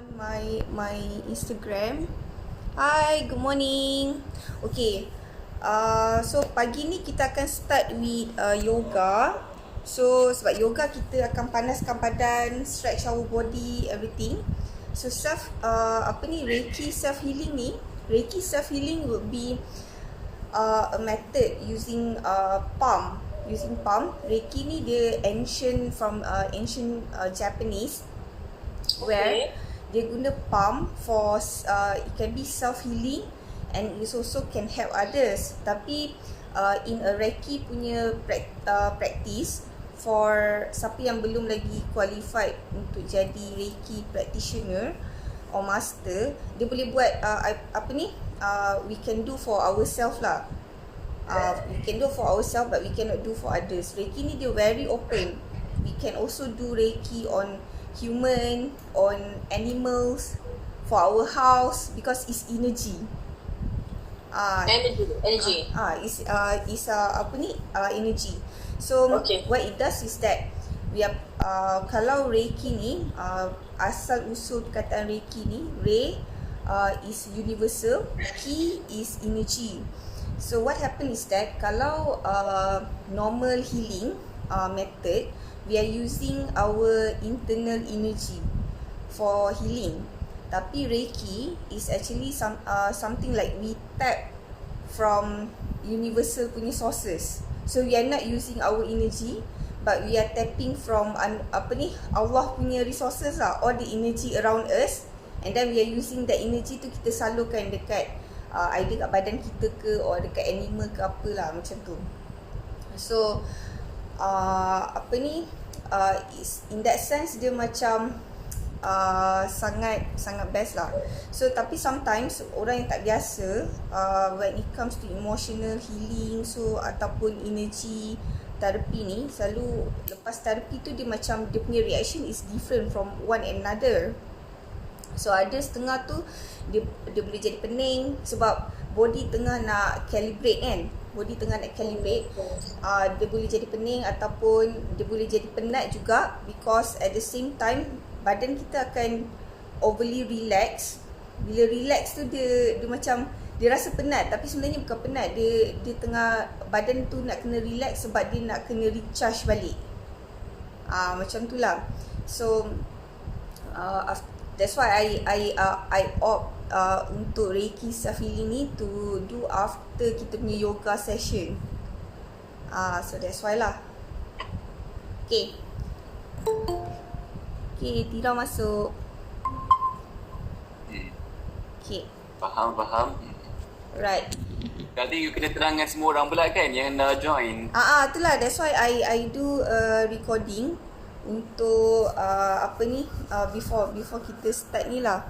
on my Instagram. Hi, good morning. Okay. So pagi ni kita akan start with yoga. So sebab yoga kita akan panaskan badan, stretch our body, everything. So Reiki self healing ni, Reiki self healing would be a method using palm. Using palm. Reiki ni dia ancient Japanese, where dia guna palm for it can be self healing and it also can help others. Tapi in a Reiki punya practice, for siapa yang belum lagi qualified untuk jadi Reiki practitioner or master, dia boleh buat we can do for ourselves lah. We can do for ourselves but we cannot do for others. Reiki ni dia very open. We can also do Reiki on human, on animals, for our house, because it's energy. Energy. Energy. So what it does is that we are kalau Reiki ni asal usul perkataan Reiki ni, Rei is universal, Ki is energy. So what happens is that kalau normal healing method, we are using our internal energy for healing. Tapi Reiki is actually something like we tap from universal punya sources. So we are not using our energy, but we are tapping from Allah punya resources lah, all the energy around us, and then we are using that energy tu kita salurkan dekat either kat badan kita ke or dekat animal ke apalah macam tu. So in that sense dia macam sangat best lah. So tapi sometimes orang yang tak biasa when it comes to emotional healing, so ataupun energy therapy ni, selalu lepas therapy tu dia macam dia punya reaction is different from one another. So ada setengah tu dia boleh jadi pening sebab body tengah nak calibrate kan. Body tengah nak calibrate. Dia boleh jadi pening ataupun dia boleh jadi penat juga, because at the same time badan kita akan overly relax. Bila relax tu dia macam dia rasa penat, tapi sebenarnya bukan penat. Dia tengah badan tu nak kena relax sebab dia nak kena recharge balik. Macam tu lah. So that's why I opt untuk Reiki self healing ni to do after kita punya yoga session. So that's why lah. Okay, Tira masuk. Okay, Faham. right. Tadi you kena terangkan semua orang pula kan yang dah join. Itulah, that's why I do recording untuk before kita start ni lah.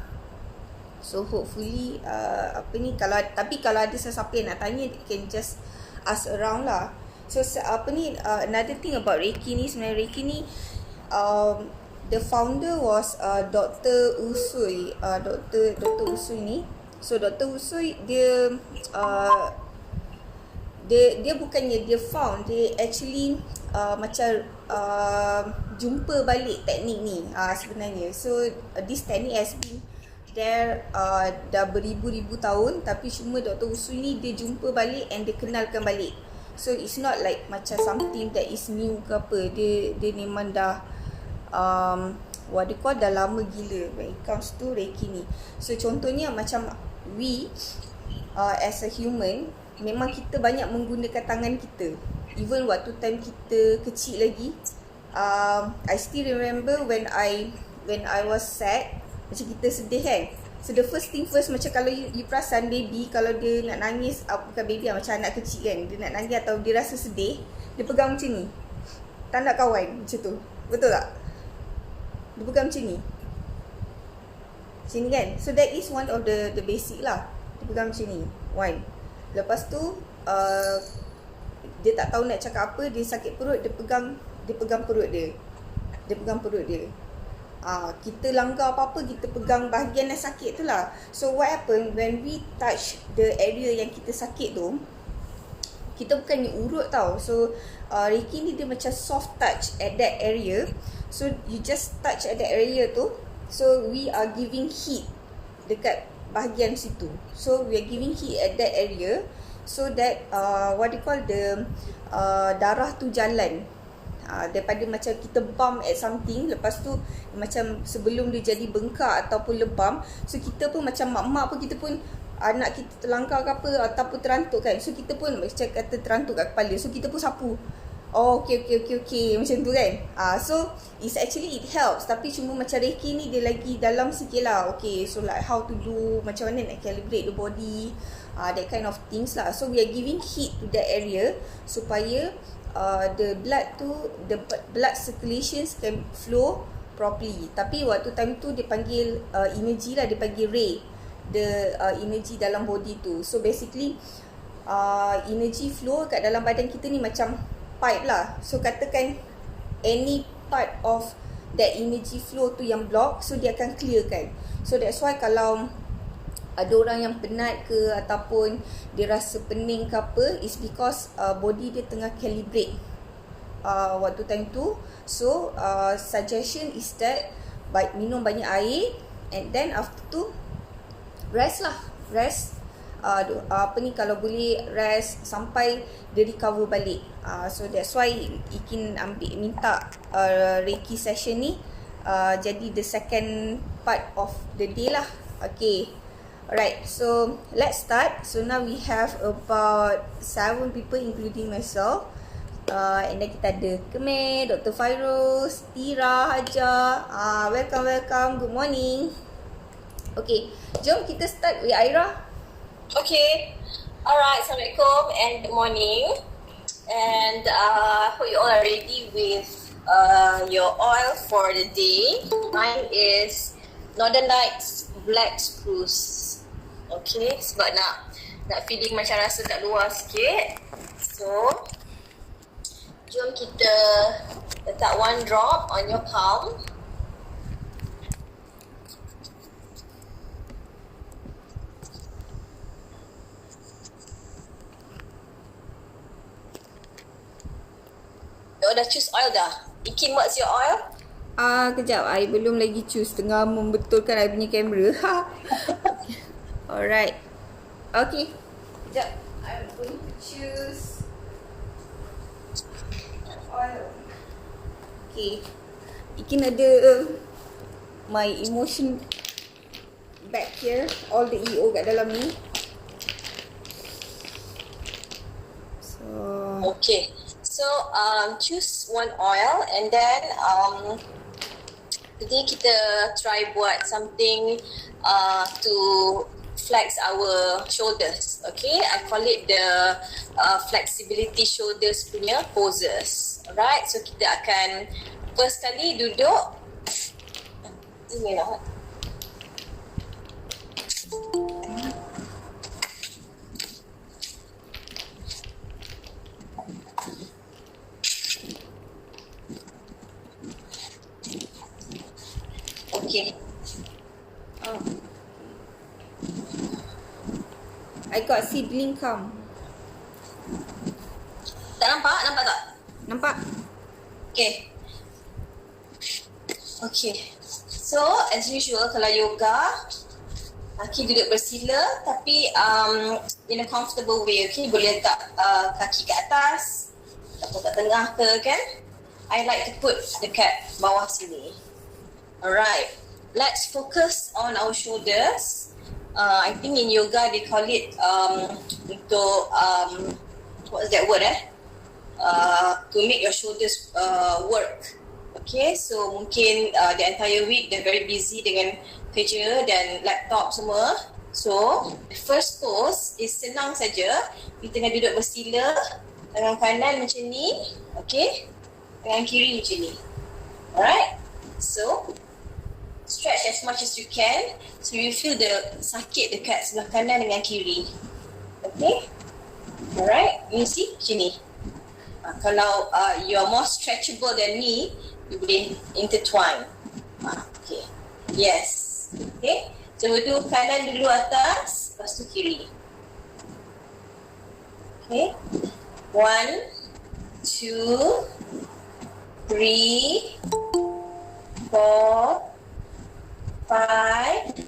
So hopefully kalau ada sesiapa yang nak tanya, they can just ask around lah. So another thing about Reiki ni, sebenarnya Reiki ni the founder was Dr. Usui. Dr. Usui ni. So Dr. Usui dia bukannya dia found, dia actually macam jumpa balik teknik ni sebenarnya. So this technique has been there dah beribu-ribu tahun, tapi cuma Dr. Usui ni dia jumpa balik and dia kenalkan balik. So it's not like macam something that is new ke apa. Dia memang dah dah lama gila when it comes to Reiki ni. So contohnya macam we as a human, memang kita banyak menggunakan tangan kita. Even waktu time kita kecil lagi, I still remember when I was sad, macam kita sedih kan. So the first thing first, macam kalau you perasan baby, kalau dia nak nangis, bukan baby lah, macam anak kecil kan, dia nak nangis atau dia rasa sedih, dia pegang macam ni, tanda kawan macam tu. Betul tak? Dia pegang macam ni kan. So that is one of the basic lah. Dia pegang macam ni, one. Lepas tu dia tak tahu nak cakap apa, dia sakit perut, dia pegang perut dia. Kita langgar apa-apa, kita pegang bahagian yang sakit tu lah. So what happen when we touch the area yang kita sakit tu, kita bukannya urut tau. So Reiki ni dia macam soft touch at that area. So you just touch at that area tu, So we are giving heat dekat bahagian situ. So we are giving heat at that area so that what you call the darah tu jalan. Daripada macam kita bump at something, lepas tu macam sebelum dia jadi bengkak ataupun lebam, so kita pun macam mak-mak pun, kita pun anak kita terlangkar ke apa ataupun terantuk kan, so kita pun macam kata terantuk kat kepala, so kita pun sapu. Oh okay macam tu kan. So it's actually it helps, tapi cuma macam Reiki ni dia lagi dalam sikit lah. Okay, so like how to do, macam mana nak calibrate the body, that kind of things lah. So we are giving heat to that area supaya the blood circulations can flow properly. Tapi waktu time tu dia panggil energy lah, dia panggil ray, the energy dalam body tu. So basically energy flow kat dalam badan kita ni macam pipe lah. So katakan any part of that energy flow tu yang block, so dia akan clear kan. So that's why kalau ada orang yang penat ke ataupun dia rasa pening ke apa, is because body dia tengah calibrate waktu time tu. So suggestion is that minum banyak air, and then after tu rest lah, kalau boleh rest sampai dia recover balik. So that's why Ikin minta Reiki session ni jadi the second part of the day lah. Okay, alright, so let's start. So now we have about 7 people including myself, and then kita ada Kemer, Dr. Fairuz, Tira, Hajar. Welcome, good morning. Okay, jom kita start with Aira. Okay, alright, Assalamualaikum and good morning. And hope you all are ready with your oil for the day. Mine is Northern Lights Black Spruce. Okay, sebab nak feeling macam rasa kat luar sikit. So, jom kita letak 1 drop on your palm. Oh, dah choose oil dah? Ikin, what's your oil? Kejap, I belum lagi choose. Tengah membetulkan I punya kamera. Alright. Okay. Kejap, I'm going to choose oil. Okay. Ikin ada my emotion bag here. All the EO kat dalam ni. So okay. So choose 1 oil, and then today kita try buat something to flex our shoulders. Okay, I call it the flexibility shoulders punya poses. Alright, so kita akan first kali duduk. Ini lah. Okay. I got sibling come. Tak nampak? Nampak tak? Nampak? Okay. Okay. So, as usual, kalau yoga, kaki duduk bersila tapi in a comfortable way. Okay, boleh letak kaki kat atas atau kat tengah ke kan. I like to put dekat bawah sini. Alright, let's focus on our shoulders. I think in yoga they call it untuk what's that word to make your shoulders work. Okay, so mungkin the entire week they're very busy dengan kerja dan laptop semua. So the first pose is senang saja. Kita tengah duduk bersila, tangan kanan macam ni, okay, tangan kiri macam ni. Alright, so stretch as much as you can so you feel the sakit dekat sebelah kanan dengan kiri. Okay, alright, you see macam ni. Kalau you are more stretchable than me, you boleh intertwine. Okay, yes. Okay, so duduk kanan dulu atas, lepas tu kiri. Okay, 1, 2, 3, 4, 5,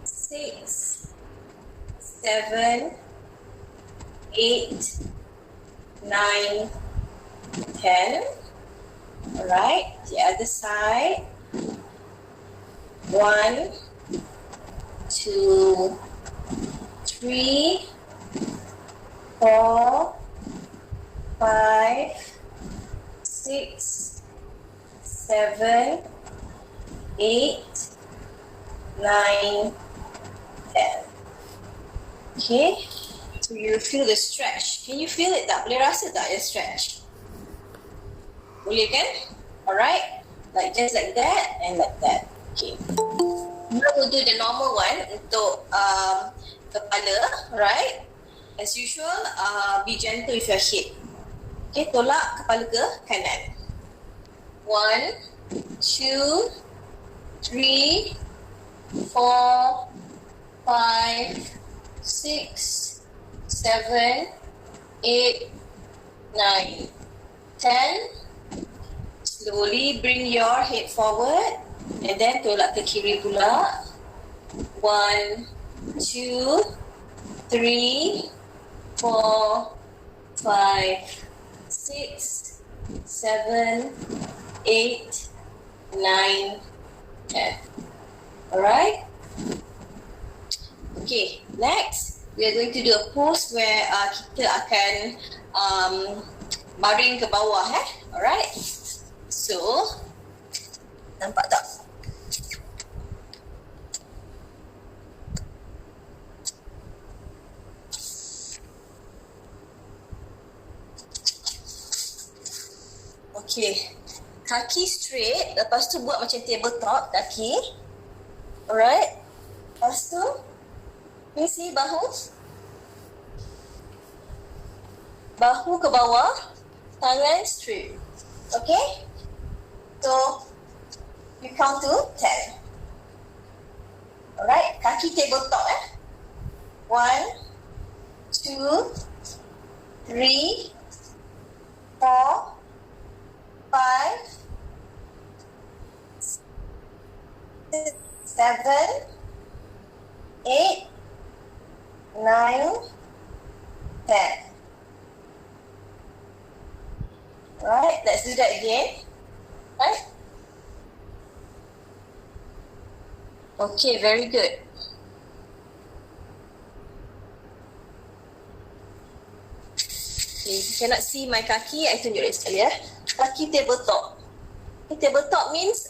6, 7, 8, 9, 10. Alright, the other side. 1, 2, 3, 4, 5, 6, 7, 8, 9, 10. Okay, so you feel the stretch. Can you feel it tak? Boleh rasa tak the stretch? Boleh kan? Alright, like just like that and like that. Okay. Now we'll do the normal one untuk kepala, right? As usual, be gentle with your head. Okay, tolak kepala ke kanan. 1, 2, 3, 4, 5, 6, 7, 8, 9, 10. Slowly bring your head forward and then tolak ke kiri pula. 1, 2, 3, 4, 5, 6, 7, 8, 9, 10. Alright? Okay, next we are going to do a pose where kita akan baring ke bawah. Alright? So, nampak tak? Okay, kaki straight, lepas tu buat macam tabletop kaki. Alright, lepas tu you see bahu ke bawah, tangan straight. Okay, so you count to 10. Alright, kaki tabletop 1, 2, 3, 4, 5, 7, 8, 9, 10. Right, let's do that again. Right? Okay, very good. Okay, if you cannot see my kaki, I tunjuk sekali Kaki tabletop. Okay, tabletop means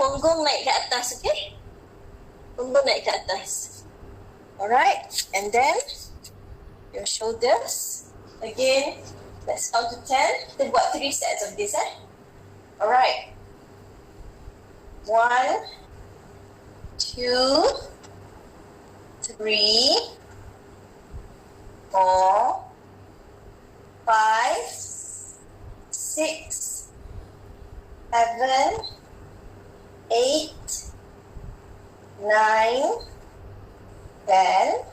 punggung naik ke atas, okay? Punggung naik ke atas. Alright, and then your shoulders. Again, let's count to 10. Kita buat 3 sets of this, Alright. 1, 2, 3, 4, 5, 6, 7, 8, 9, 10.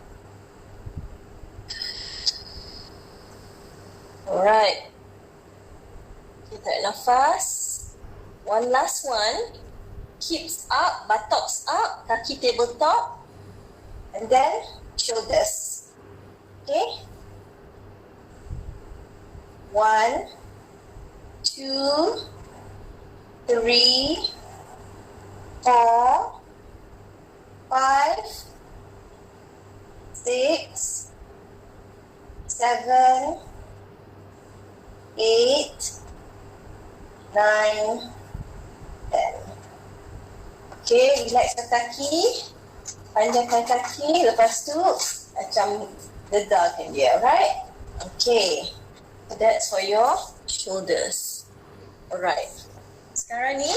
Alright. Kita tarik nafas. One last one. Hips up, buttocks up, kaki tabletop. And then shoulders. Okay. 1, 2, 3, 4, 5, 6, 7, 8, 9, 10. Okay, relaxkan kaki. Panjangkan kaki. Lepas tu, macam dedahkan dia, right? Okay. So that's for your shoulders. Alright. Sekarang ni,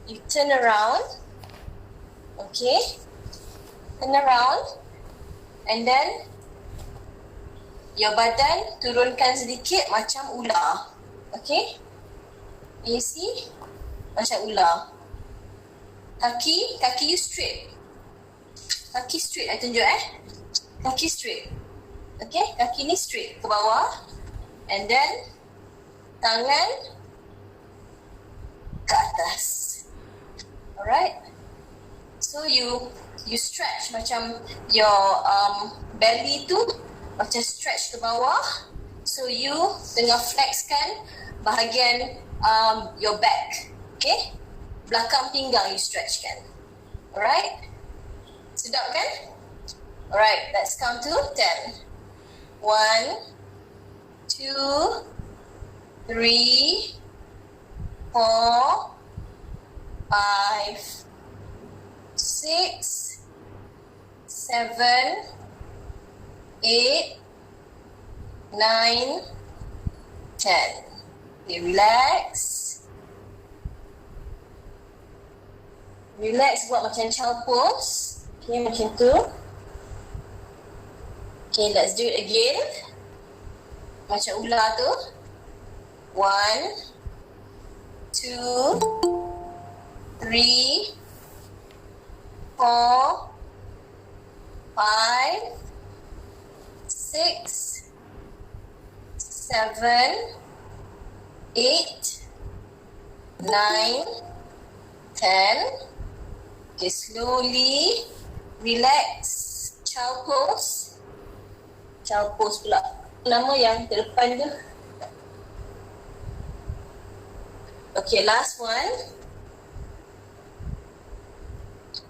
you turn around. Okay. Turn around. And then, your badan turunkan sedikit macam ular. Okay. You see? Macam ular. Kaki you straight. Kaki straight, I tunjuk Kaki straight. Okay, kaki ni straight ke bawah. And then, tangan ke atas. Alright. So you stretch macam your belly tu macam stretch ke bawah. So you tengah flexkan bahagian your back. Okay? Belakang pinggang you stretch kan. Alright? Sedap kan? Alright, let's count to 10. 1, 2, 3, 4, 5, 6, 7, 8, 9, 10. Okay, relax. Relax, buat macam child pose. Okay, macam tu. Okay, let's do it again. Macam ular tu. 1, 2, 3, 4, 5, 6, 7, 8, 9, 10. Okay, slowly relax. Child pose. Child pose pula. Nama yang terdepan tu. Okay, last one.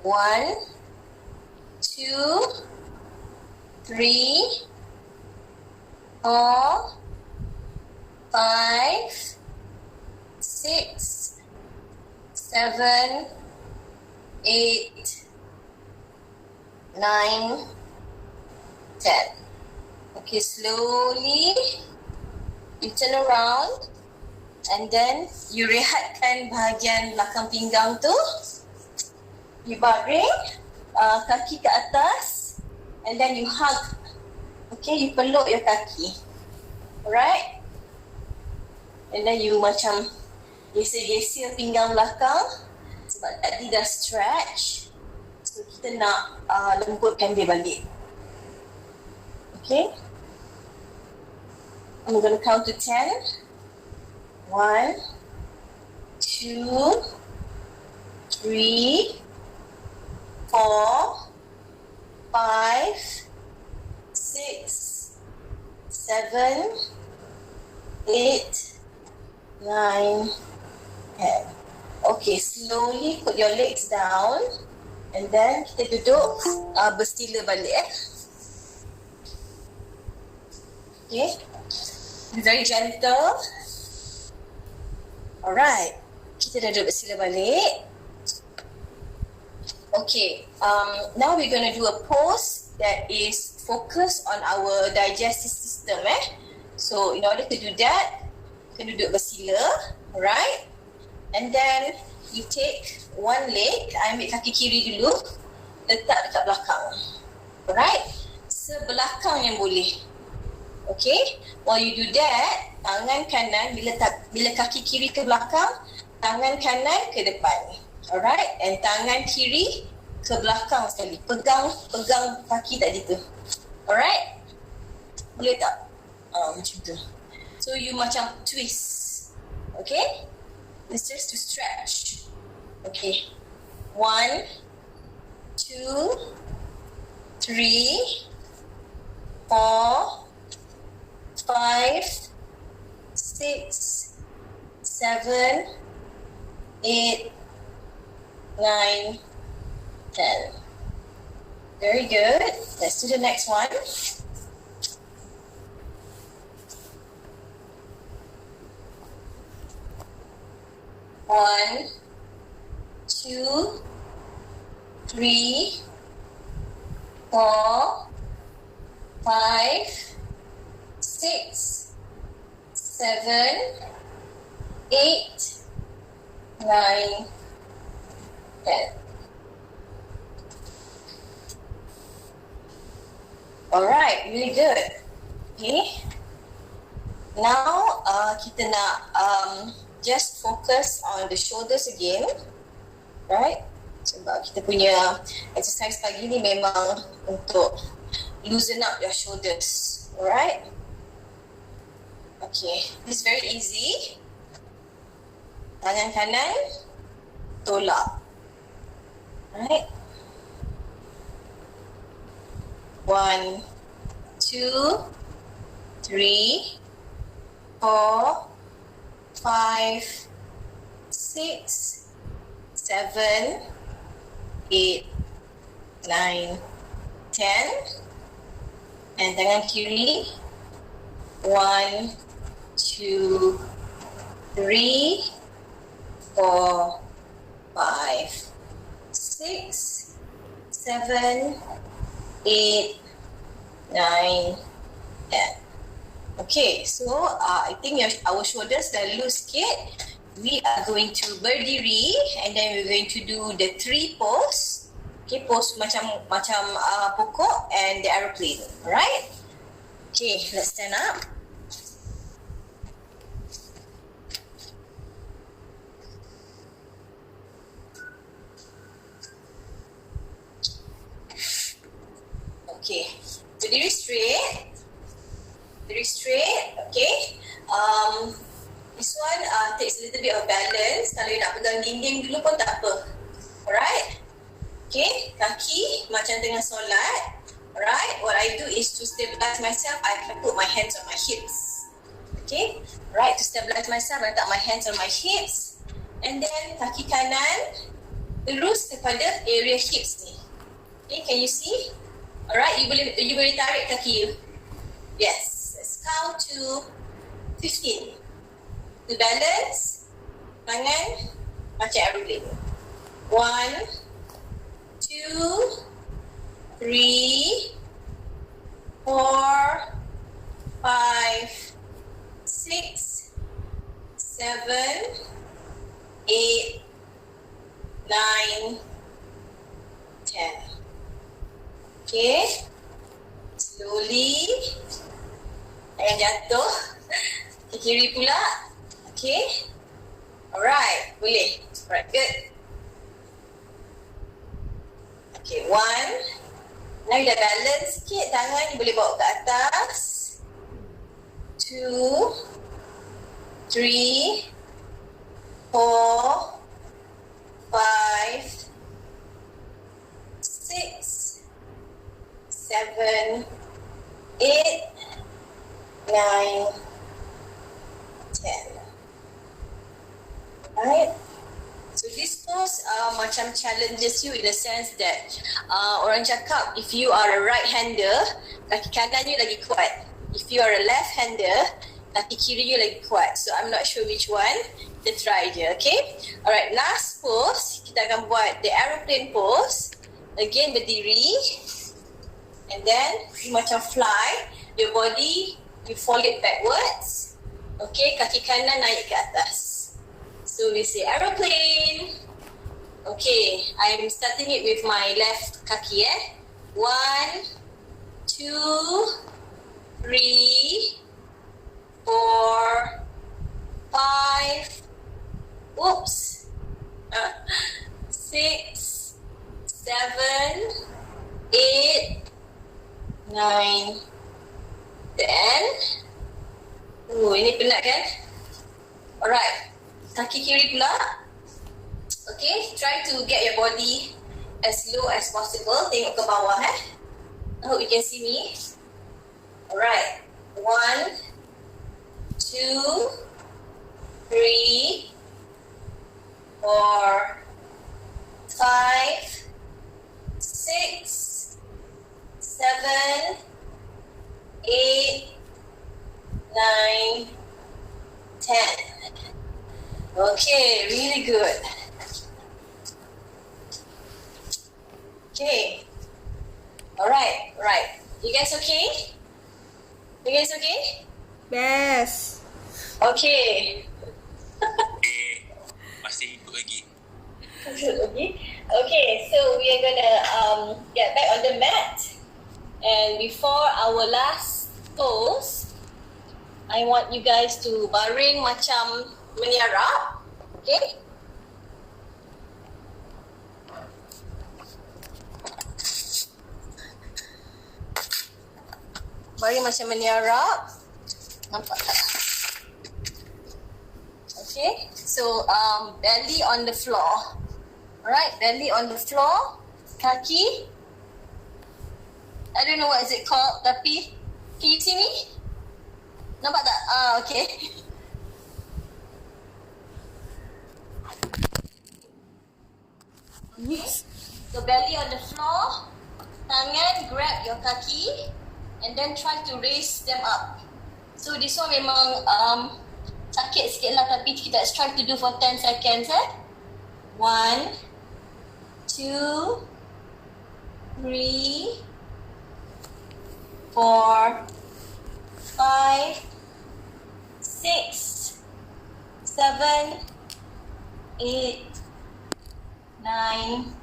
1, 2, 3, 4, 5, 6, 7, 8, 9, 10. Okay, slowly you turn around and then you rehatkan bahagian belakang pinggang tu. You baring, kaki ke atas and then you hug. Okay, you peluk your kaki. Alright? And then you macam gesir-gesir pinggang belakang. Sebab tadi dah stretch. So kita nak lembutkan dia balik. Okay. I'm going to count to 10. 1, 2, 3, 4, 5, 6, 7, 8, 9, 10. Okay, slowly put your legs down and then kita duduk bersila balik Okay, be very gentle. Alright, kita dah duduk bersila balik. Okay, now we're going to do a pose that is focused on our digestive system So in order to do that, kita duduk bersila. Alright. And then you take one leg, I ambil kaki kiri dulu, letak dekat belakang. Alright? Sebelakang yang boleh. Okay? While you do that, tangan kanan, bila kaki kiri ke belakang, tangan kanan ke depan. Alright? And tangan kiri ke belakang sekali. Pegang kaki tadi tu. Alright? Boleh tak? Macam tu. So you macam twist. Okay? It's just to stretch. Okay. 1, 2, 3, 4, 5, 6, 7, 8, 9, 10. Very good. Let's do the next one. 1, 2, 3, 4, 5, 6, 7, 8, 9, 10. Alright, really good. Okay. Now kita nak just focus on the shoulders again, right? Sebab kita punya exercise pagi ni memang untuk loosen up your shoulders, alright? Okay, this is very easy. Tangan kanan, tolak. Right? 1, 2, 3, 4, 5, 6, 7, 8, 9, 10. And tangan kiri. 1, 2, 3, 4, 5, 6, 7, 8, 9, 10. Okay, so I think our shoulders dah loose sikit. We are going to berdiri and then we're going to do the 3 pose. Okay, pose macam pokok and the aeroplane. Alright? Okay, let's stand up. Okay, berdiri straight. Berdiri straight, okay. This one takes a little bit of balance. Kalau you nak pegang dinding dulu pun tak apa. Alright? Okay, kaki macam tengah solat. Alright, what I do is to stabilize myself, I put my hands on my hips. Okay, right, to stabilize myself, I letak my hands on my hips. And then kaki kanan terus kepada area hips ni. Okay, can you see? Alright, you boleh tarik kaki you. Yes, let's count to 15. To balance, tangan macam aeroplane. 1, 2, 3, 4, 5, 6, 7, 8, 9, 10. Okay, slowly. Jangan jatuh. Ke kiri pula. Okay. Alright, boleh. Alright, good. Okay, 1. Now you dah balance sikit. Tangan you boleh bawa ke atas. 2, 3, 4, 5, 6, 7, 8, 9, 10. Right? So this pose macam challenges you in the sense that orang cakap if you are a right-hander, kaki kanan you lagi kuat. If you are a left-hander, kaki kiri you lagi kuat. So I'm not sure which one. Kita try je, okay? Alright, last pose, kita akan buat the aeroplane pose. Again, berdiri. And then, you macam fly. Your body, you fold it backwards. Okay, kaki kanan naik ke atas. So we say aeroplane. Okay, I'm starting it with my left kaki. 1, 2, 3, 4, 5. Oops. 6, 7, 8, 9, 10. Ini penat kan? Alright. Kaki kiri pula. Okay, try to get your body as low as possible. Tengok ke bawah I hope you can see me. Alright. 1, 2, 3, 4, 5, 6, 7, 8, 9, 10. Okay, really good. Okay. Alright, right. You guys okay? You guys okay? Best. Okay. Masih hidup lagi. Okay, so we are gonna get back on the mat. And before our last pose, I want you guys to baring macam meniarap. Okay? Baring macam meniarap. Nampak tak? Okay, so belly on the floor. Alright, belly on the floor. Kaki. I don't know what is it called, tapi can you see me? Nampak tak? Okay. Yes. So belly on the floor. Tangan grab your kaki and then try to raise them up. So this one memang sakit sikit lah, tapi kita try to do for 10 seconds 1, 2, 3, 4, 5, 6, 7, 8, 9,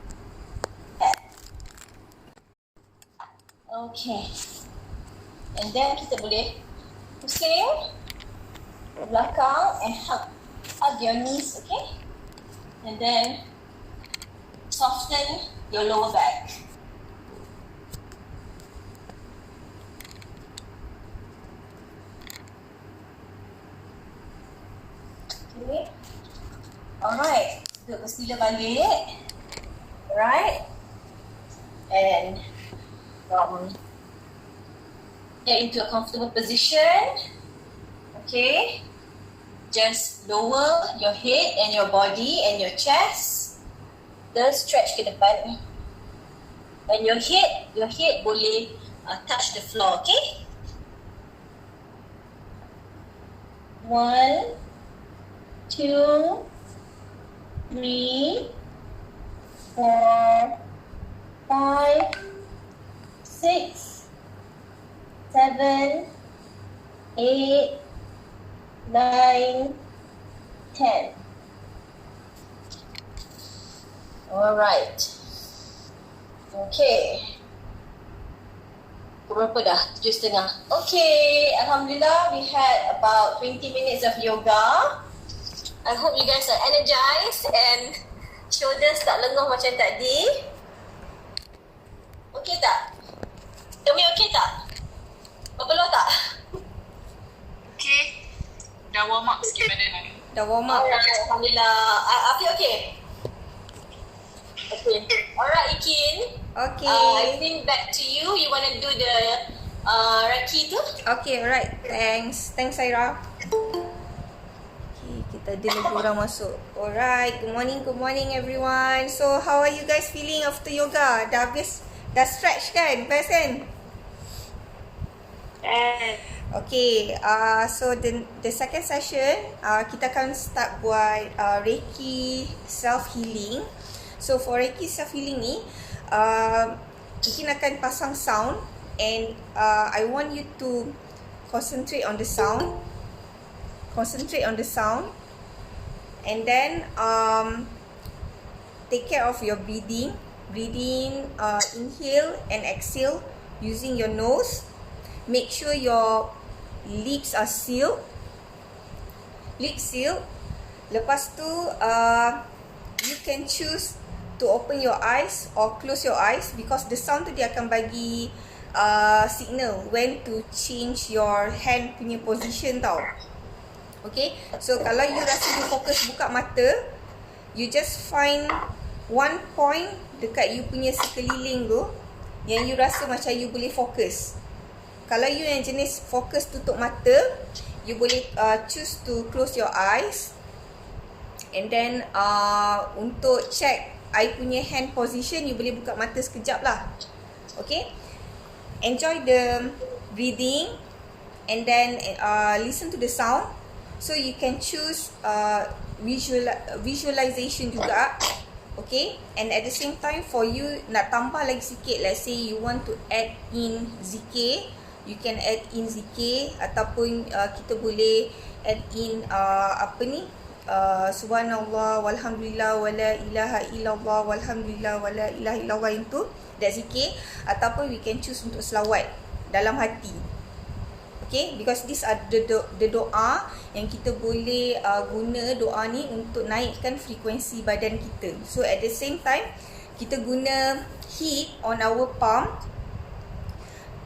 10. Okay. And then kita boleh pusing ke belakang and hug your knees, okay? And then soften your lower back. Okay. Alright. Duduk bersila balik. Alright. And get into a comfortable position. Okay. Just lower your head and your body and your chest. Just stretch ke depan. And your head boleh touch the floor, okay? 1, 2, 3, 4, 5, 6, 7, 8, 9, 10. Alright. Okay. Berapa dah? 7:30. Okay. Alhamdulillah, we had about 20 minutes of yoga. I hope you guys are energized and shoulders tak lenguh macam tadi. Okay tak? Kami okay tak? Berpeluh tak? Okay. Dah warm up sikit badan. Dah warm up. Alhamdulillah. Afi okay? Okay. Alright, Ikin. Okay. I think back to you. You want to do the Reiki tu? Okay, alright. Thanks. Thanks, Saira. Okay, kita ada lagi orang masuk. Alright, good morning everyone. So, how are you guys feeling after yoga? Dah habis, dah stretch kan? Best kan? Okay, so the second session, kita akan start buat Reiki self-healing. So, for Reiki self-healing ni, Ikin akan pasang sound and I want you to concentrate on the sound. And then take care of your breathing. Inhale and exhale using your nose. Make sure your lips are sealed. Lepas tu you can choose to open your eyes or close your eyes because the sound tu dia akan bagi signal when to change your hand punya position tau. Okay, so kalau you rasa you fokus buka mata, you just find one point dekat you punya sekeliling tu yang you rasa macam you boleh fokus. Kalau you yang jenis fokus tutup mata, you boleh choose to close your eyes. And then untuk check I punya hand position, you boleh buka mata sekejap lah. Okay, enjoy the breathing and then listen to the sound. So you can choose visualization juga. Okay, and at the same time for you nak tambah lagi sikit, let's say you want to add in zikir, you can add in zikir ataupun kita boleh add in subhanallah walhamdulillah wala ilaha illallah walhamdulillah wala ilaha illallah itu that zikir, ataupun we can choose untuk selawat dalam hati. Okay, because these are the doa yang kita boleh guna doa ni untuk naikkan frekuensi badan kita. So at the same time kita guna heat on our palm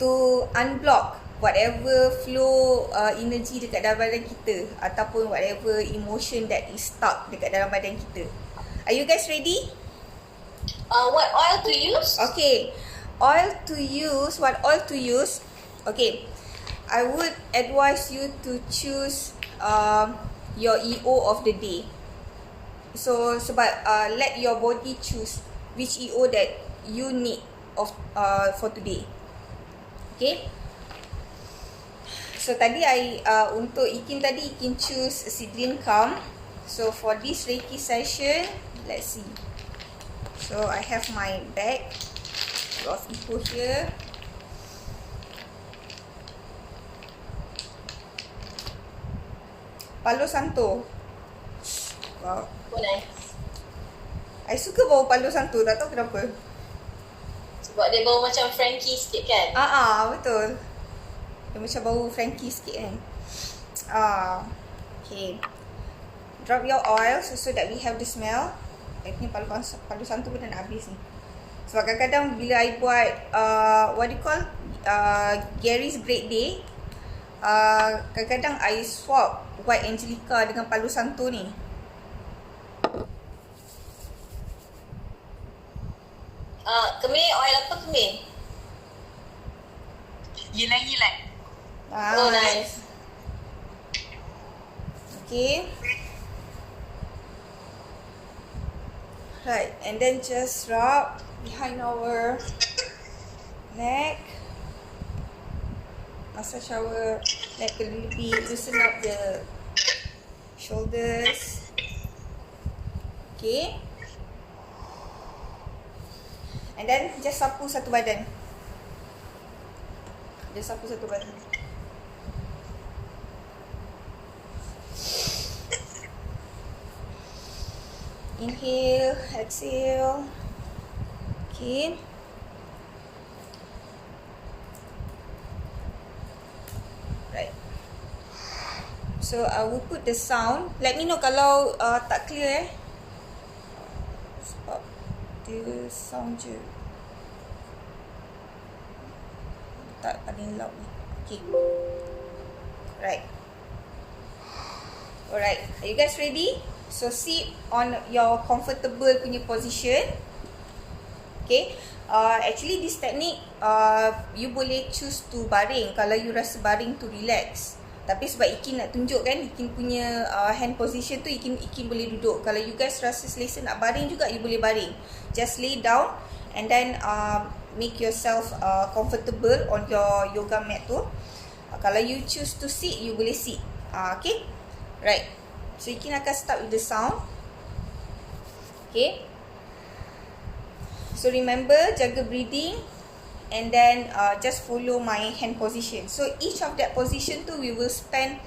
to unblock whatever flow energy dekat dalam badan kita ataupun whatever emotion that is stuck dekat dalam badan kita. Are you guys ready? What oil to use? Okay, oil to use, what oil to use? Okay, I would advise you to choose your EO of the day. So sebab let your body choose which EO that you need of for today. Okay. So tadi untuk Ikin tadi, Ikin choose Sidrin Calm. So for this Reiki session, let's see. So I have my bag of Ipo here. Palo Santo. Wow. Oh, nice. I suka bau Palo Santo, tak tahu kenapa. Sebab dia bau macam Frankie sikit kan? Betul. Dia macam bau Frankie sikit kan. Okay. Drop your oil so that we have the smell. Ni Palo Santo pun dah nak habis ni. Sebab kadang-kadang bila I buat what do you call Gary's Great Day, kadang-kadang I swap White Angelica dengan Palo Santo ni. Kemih, oil apa kemih? Yilan-yilan. Oh, nice. Okay. Right, and then just rub behind our neck. Massage our neck a little bit, loosen up the shoulders. Okay. And then just sapu satu badan. Just sapu satu badan. Inhale, exhale. Okay. Right. So I will put the sound. Let me know kalau tak clear sebab dia sound je tak paling loud ni. Okay. Right. Alright. Are you guys ready? So sit on your comfortable punya position. Okay. Actually this technique you boleh choose to baring kalau you rasa baring tu relax. Tapi sebab Ikin nak tunjuk kan, Ikin punya hand position tu Ikin boleh duduk. Kalau you guys rasa selesa nak baring juga, you boleh baring. Just lay down and then make yourself comfortable on your yoga mat tu. Kalau you choose to sit, you boleh sit. Okay. Right. So Ikin akan start with the sound. Okay. So remember, jaga breathing and then just follow my hand position. So each of that position tu we will spend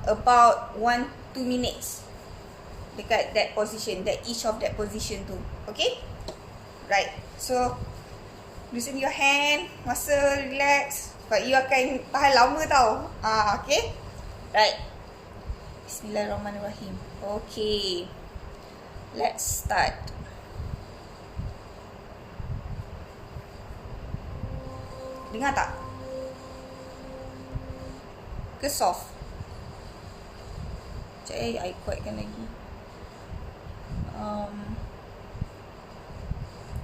about 1-2 minutes dekat that position, each of that position tu. Okay. Right. So loosen your hand, muscle, relax. Sebab you akan tahan lama tau. Okay. Right. Bismillahirrahmanirrahim. Okay. Let's start. Dengar tak? Ke soft? Sekejap I kuatkan lagi.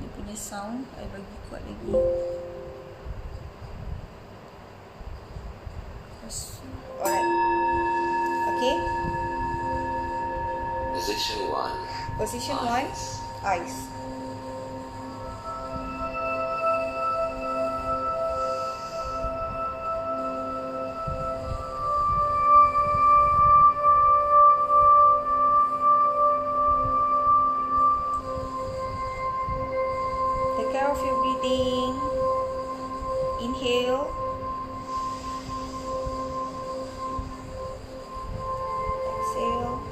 Dia punya sound I bagi kuat lagi. Alright. Okay. Position 1. Position 1. Eyes. Take care of your breathing. Inhale. Exhale.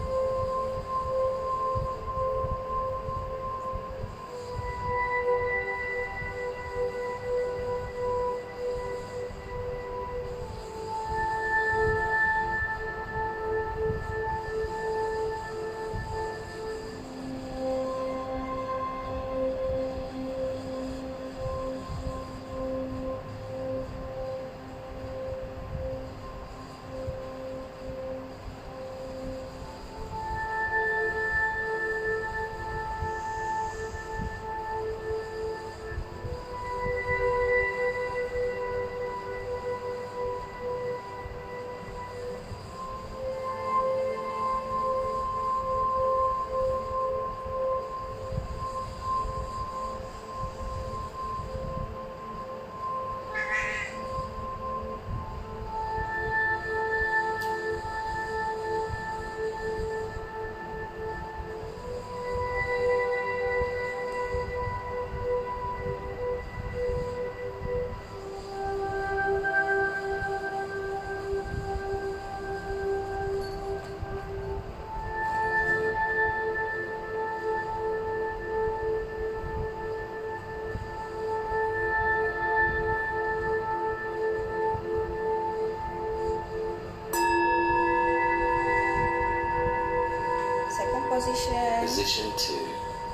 Position 2.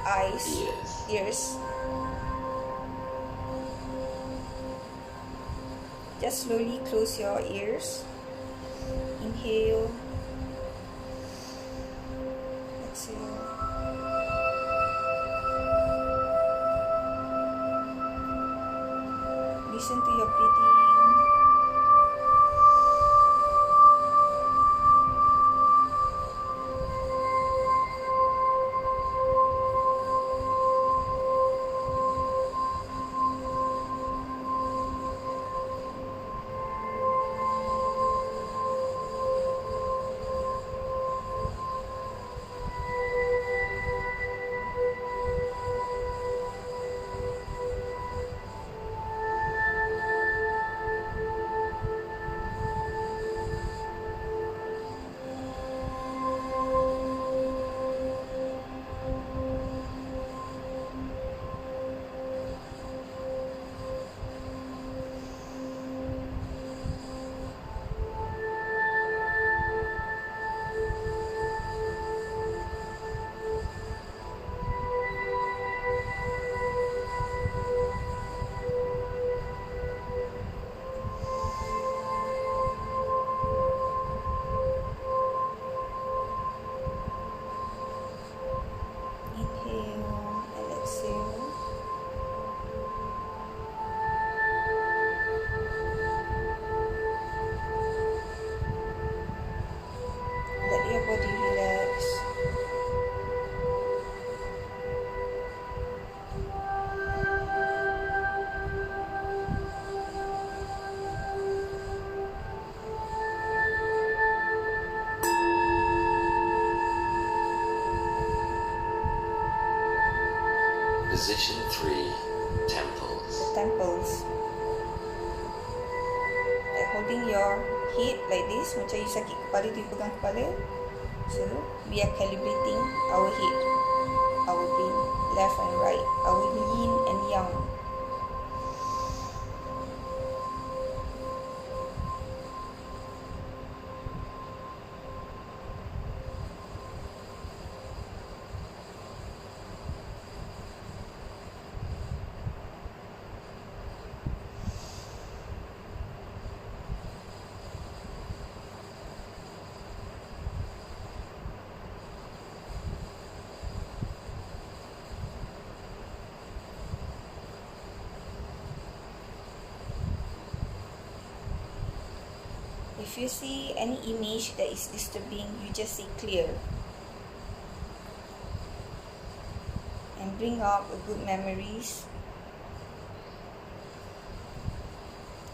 eyes, Ears. ears. Just slowly close your ears. Inhale. Exhale. Listen to your breathing. Inhale and exhale. Let your body relax. Position 3. Temples. Temples. Like holding your head like this, macam you sakit kepala, you pegang kepala. So we are calibrating our head, our brain, left and right, our yin and yang. If you see any image that is disturbing, you just say clear. And bring up a good memories,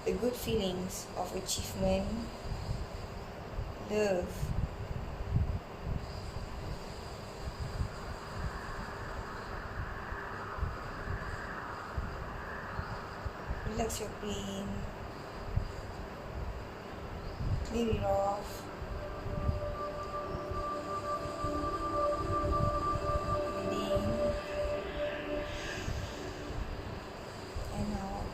the good feelings of achievement, love. Relax your brain. Clear it off. Breathing and out.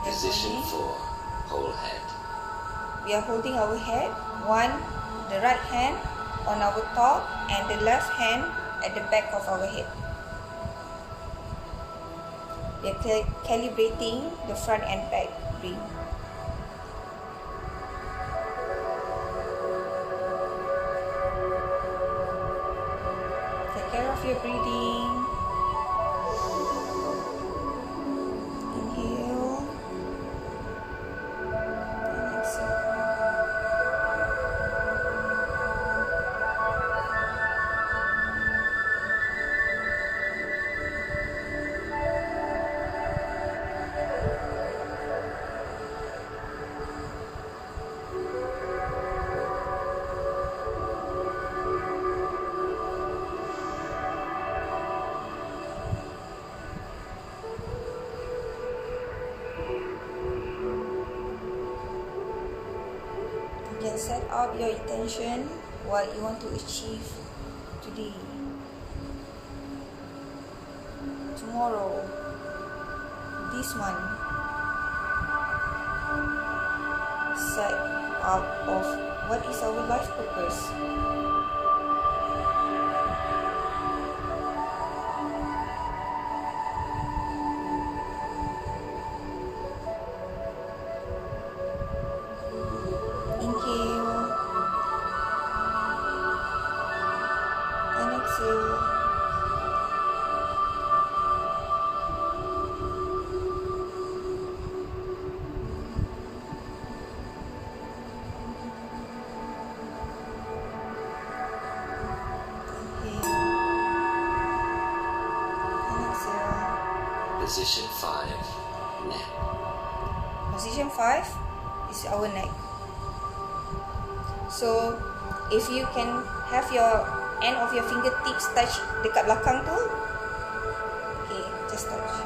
Position 4. Whole head. We are holding our head, one, the right hand on our top and the left hand at the back of our head. We are calibrating the front and back brain. Take care of your breathing. Inhale and exhale. You can set up your intention, what you want to achieve today, tomorrow, this month. Set up of what is our life purpose. Inhale and exhale. Position 5, neck. Position 5 is our neck. So if you can have your end of your fingertips touch dekat belakang tu, okay, just touch.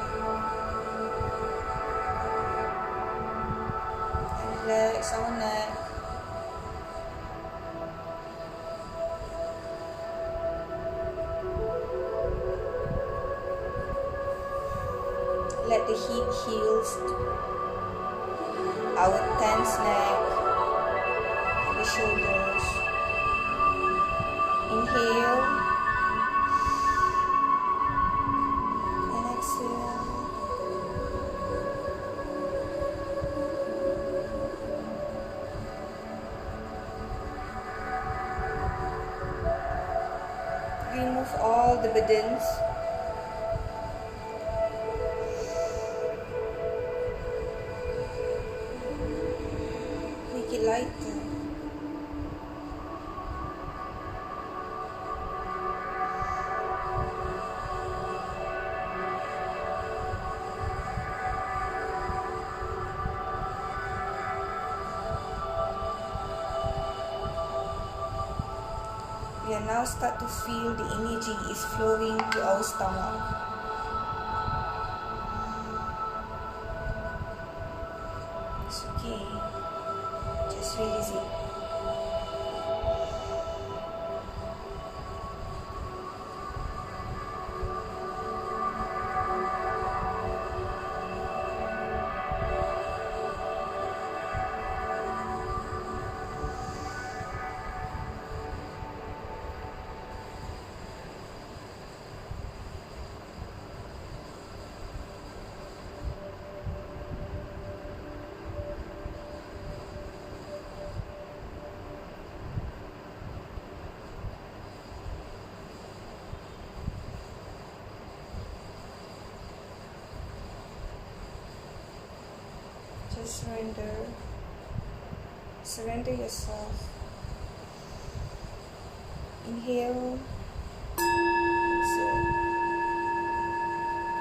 And relax our neck. Let the heat heal our tense neck and the shoulders. Inhale and exhale. Remove all the burdens. Lighter. We are now start to feel the energy is flowing to our stomach. It's okay. Just release it. Just surrender yourself. Inhale, exhale.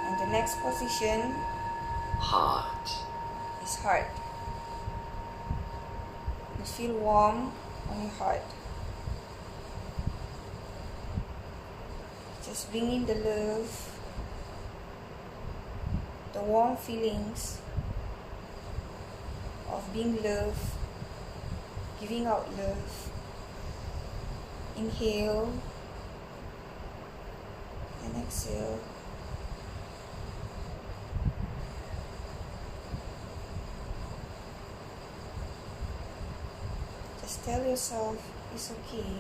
And the next position Heart. is heart. You feel warm on your heart. Just bring in the love, the warm feelings of being loved, giving out love. Inhale and exhale. Just tell yourself it's okay.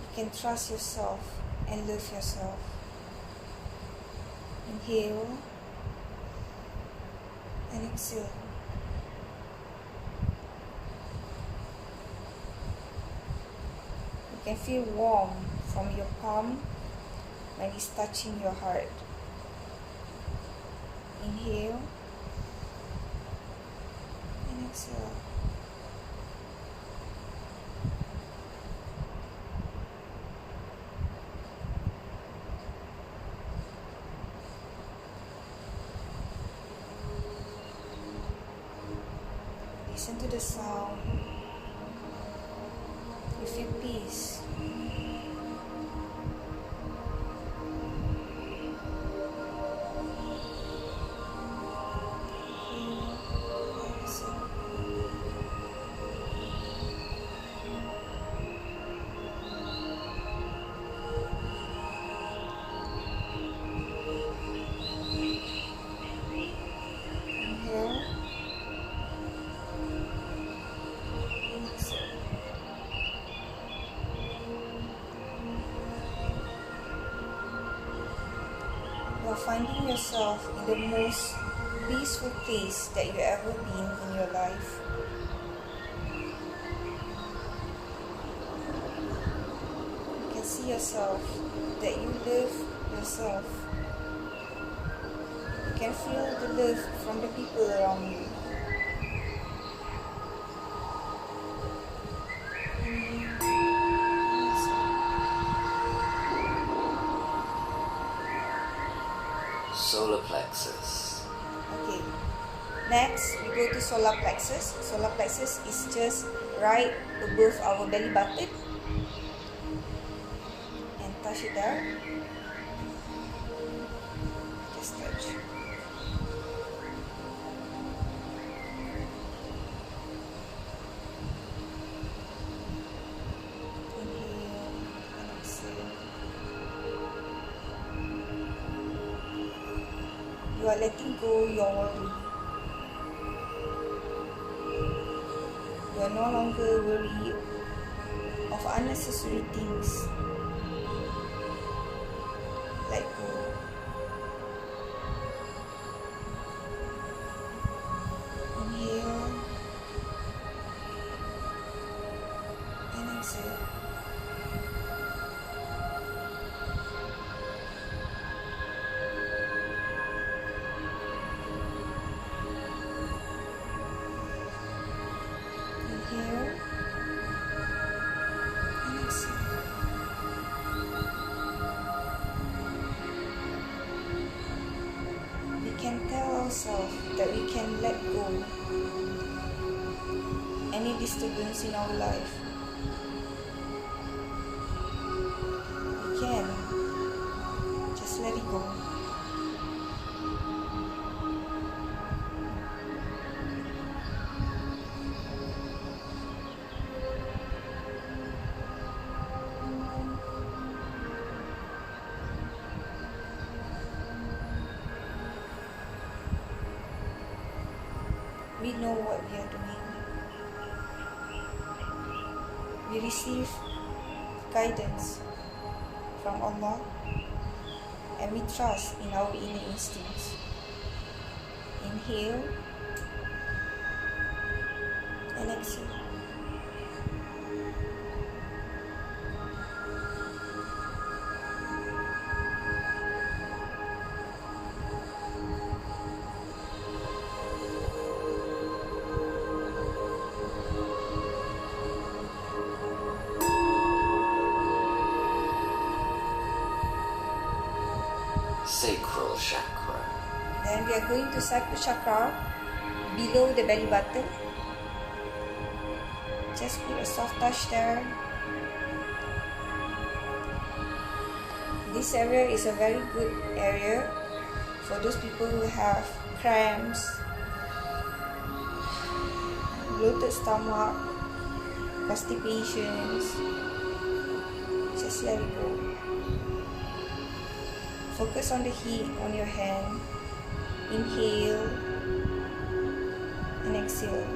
You can trust yourself and love yourself. Inhale and exhale. You can feel warm from your palm when it's touching your heart. Inhale and exhale. Listen to the sound. You feel peace. Inhale and finding yourself in the most peaceful place that you ever been in your life. You can see yourself, that you love yourself. You can feel the love from the people around you. Solar plexus. Okay. Next, we go to solar plexus. Solar plexus is just right above our belly button. And touch it there. Just touch. Inhale and exhale. You are letting go your worry. You are no longer worried of unnecessary things. Let go. Inhale and exhale. Inhale and exhale. We can tell ourselves that we can let go any disturbance in our life. We can just let it go. We know what we are doing. We receive guidance from Allah and we trust in our inner instincts. Inhale and exhale. Sacral chakra. Then we are going to sacral chakra below the belly button. Just put a soft touch there. This area is a very good area for those people who have cramps, bloated stomach, constipations. Just let it go. Focus on the heat on your hand. Inhale and exhale.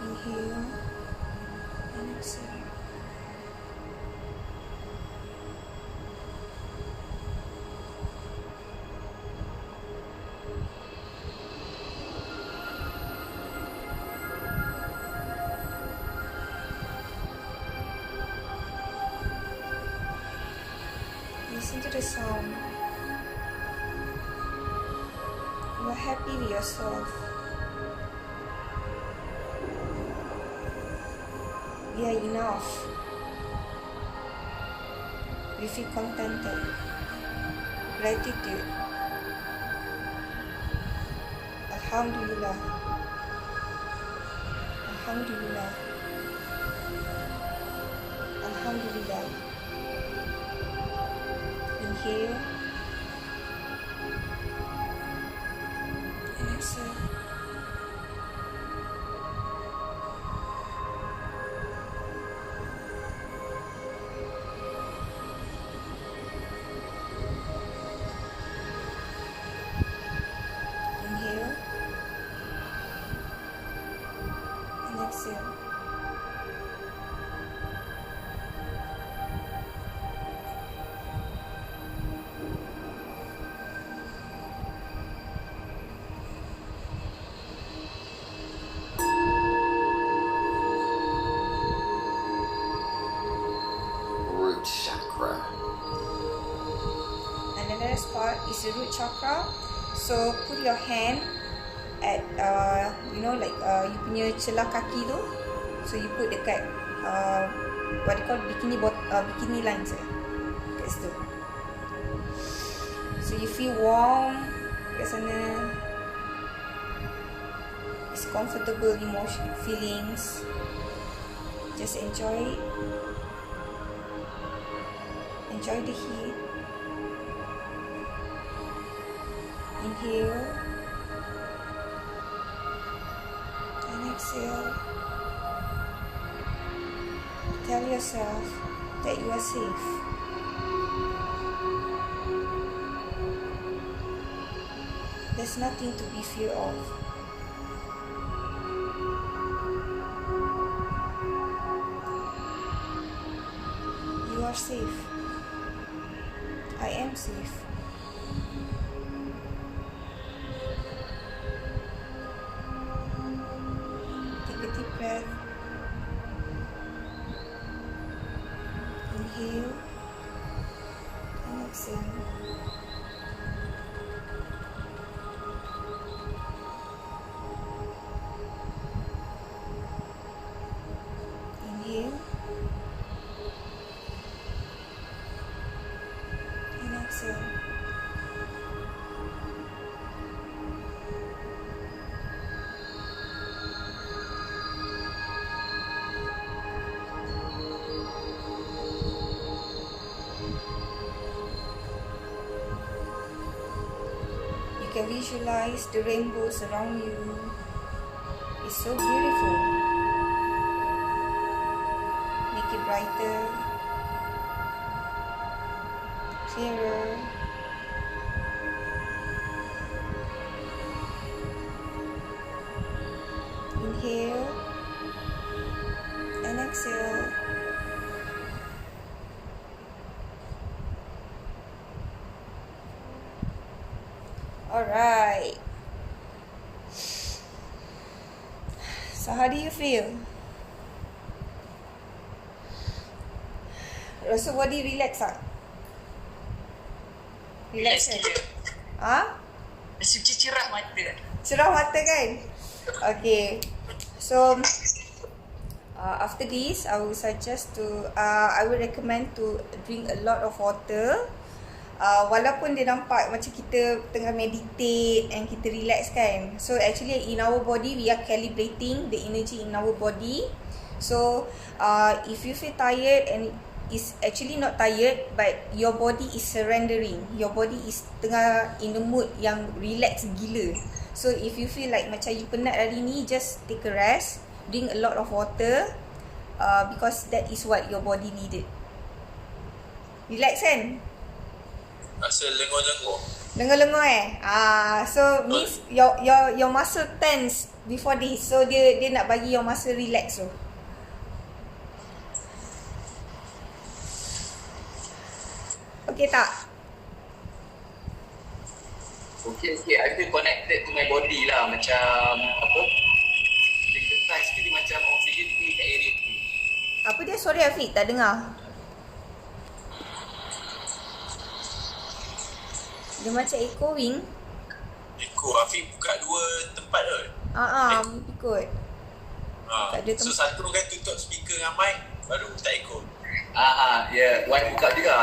Inhale and exhale. Listen to the sound. You are happy with yourself. We are enough. We feel contented. Gratitude. Alhamdulillah. Alhamdulillah. Alhamdulillah. Inhale and exhale. part is the root chakra. So put your hand at you punya celah kaki tu. So you put dekat what they call bikini lines kat situ. So you feel warm kat sana. It's comfortable emotion feelings. Just enjoy it. Enjoy the heat. Inhale and exhale. Tell yourself that you are safe. There's nothing to be feared of. You are safe. I am safe. Take a deep breath. Inhale and exhale. Inhale and exhale. You can visualize the rainbows around you. It's so beautiful. Make it brighter, clearer. Inhale and exhale. Alright. So how do you feel? Rasa body relax tak? Relax kan? Gila. Ha? Rasa macam cerah mata. Cerah mata kan? Okay. So after this, I will suggest to I will recommend to drink a lot of water. Walaupun dia nampak macam kita tengah meditate and kita relax kan. So actually in our body we are calibrating the energy in our body. So if you feel tired and is actually not tired but your body is surrendering. Your body is tengah in the mood yang relax gila. So if you feel like macam you penat hari ni, just take a rest, drink a lot of water because that is what your body needed. Relax kan? Rasa lengur-lengur. Lengur-lengur so means your muscle tense before this. So dia nak bagi your muscle relax tu. Okay tak? Okay, I feel connected to my body lah. Macam apa, dia touch tu dia macam oksigen pergi kat area tu. Apa dia? Sorry Afiq, tak dengar. Dia macam echoing. Echo, Afiq buka dua tempat ke? Ikut. Buka dua So tempat. satu kan tutup speaker dengan mic, baru tak echo. Yeah, wife buka juga.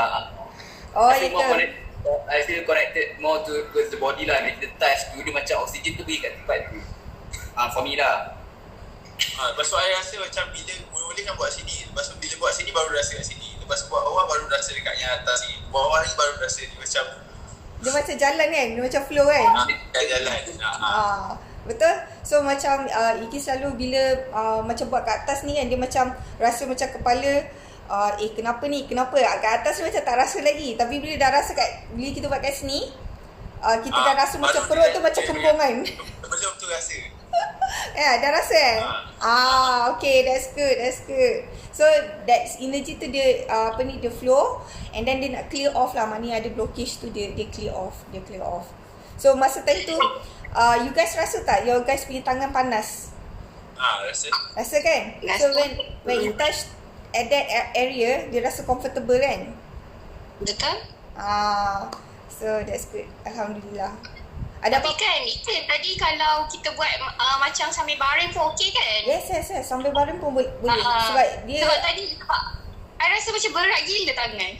Oh, I feel more itu. connected. I feel connected more towards the body lah. Bila kita touch tu, dia macam oksigen tu pergi kat tempat tu. For me lah. Lepas tu I rasa macam bila mula-mula kan buat sini, lepas tu bila buat sini baru rasa kat sini. Lepas tu buat bawah baru rasa dekat yang atas ni. Bawah ni baru rasa ni macam Dia macam jalan kan? Dia macam flow kan? kat jalan. Betul? So macam Iki selalu bila macam buat kat atas ni kan, dia macam rasa macam kepala kenapa ni? Kenapa? Kat atas ni macam tak rasa lagi. Tapi bila dah rasa bila kita buat kat sini, kita dah rasa macam perut tu macam kembung kan? Betul-betul rasa. Dah rasa kan? Okay, that's good. So that's energy tu dia dia flow, and then dia nak clear off lah. Mana ada blockage tu dia clear off. So masa time tu you guys rasa tak your guys punya tangan panas? Rasa. Rasa kan? So when you touch at that area, dia rasa comfortable kan? Betul? So that's good. Alhamdulillah. Ada Tapi apa? kan itu tadi kalau kita buat macam sambil baring pun okey kan? Yes. Sambil baring pun boleh. Sebab dia Sebab tadi I rasa macam berat gila tangan.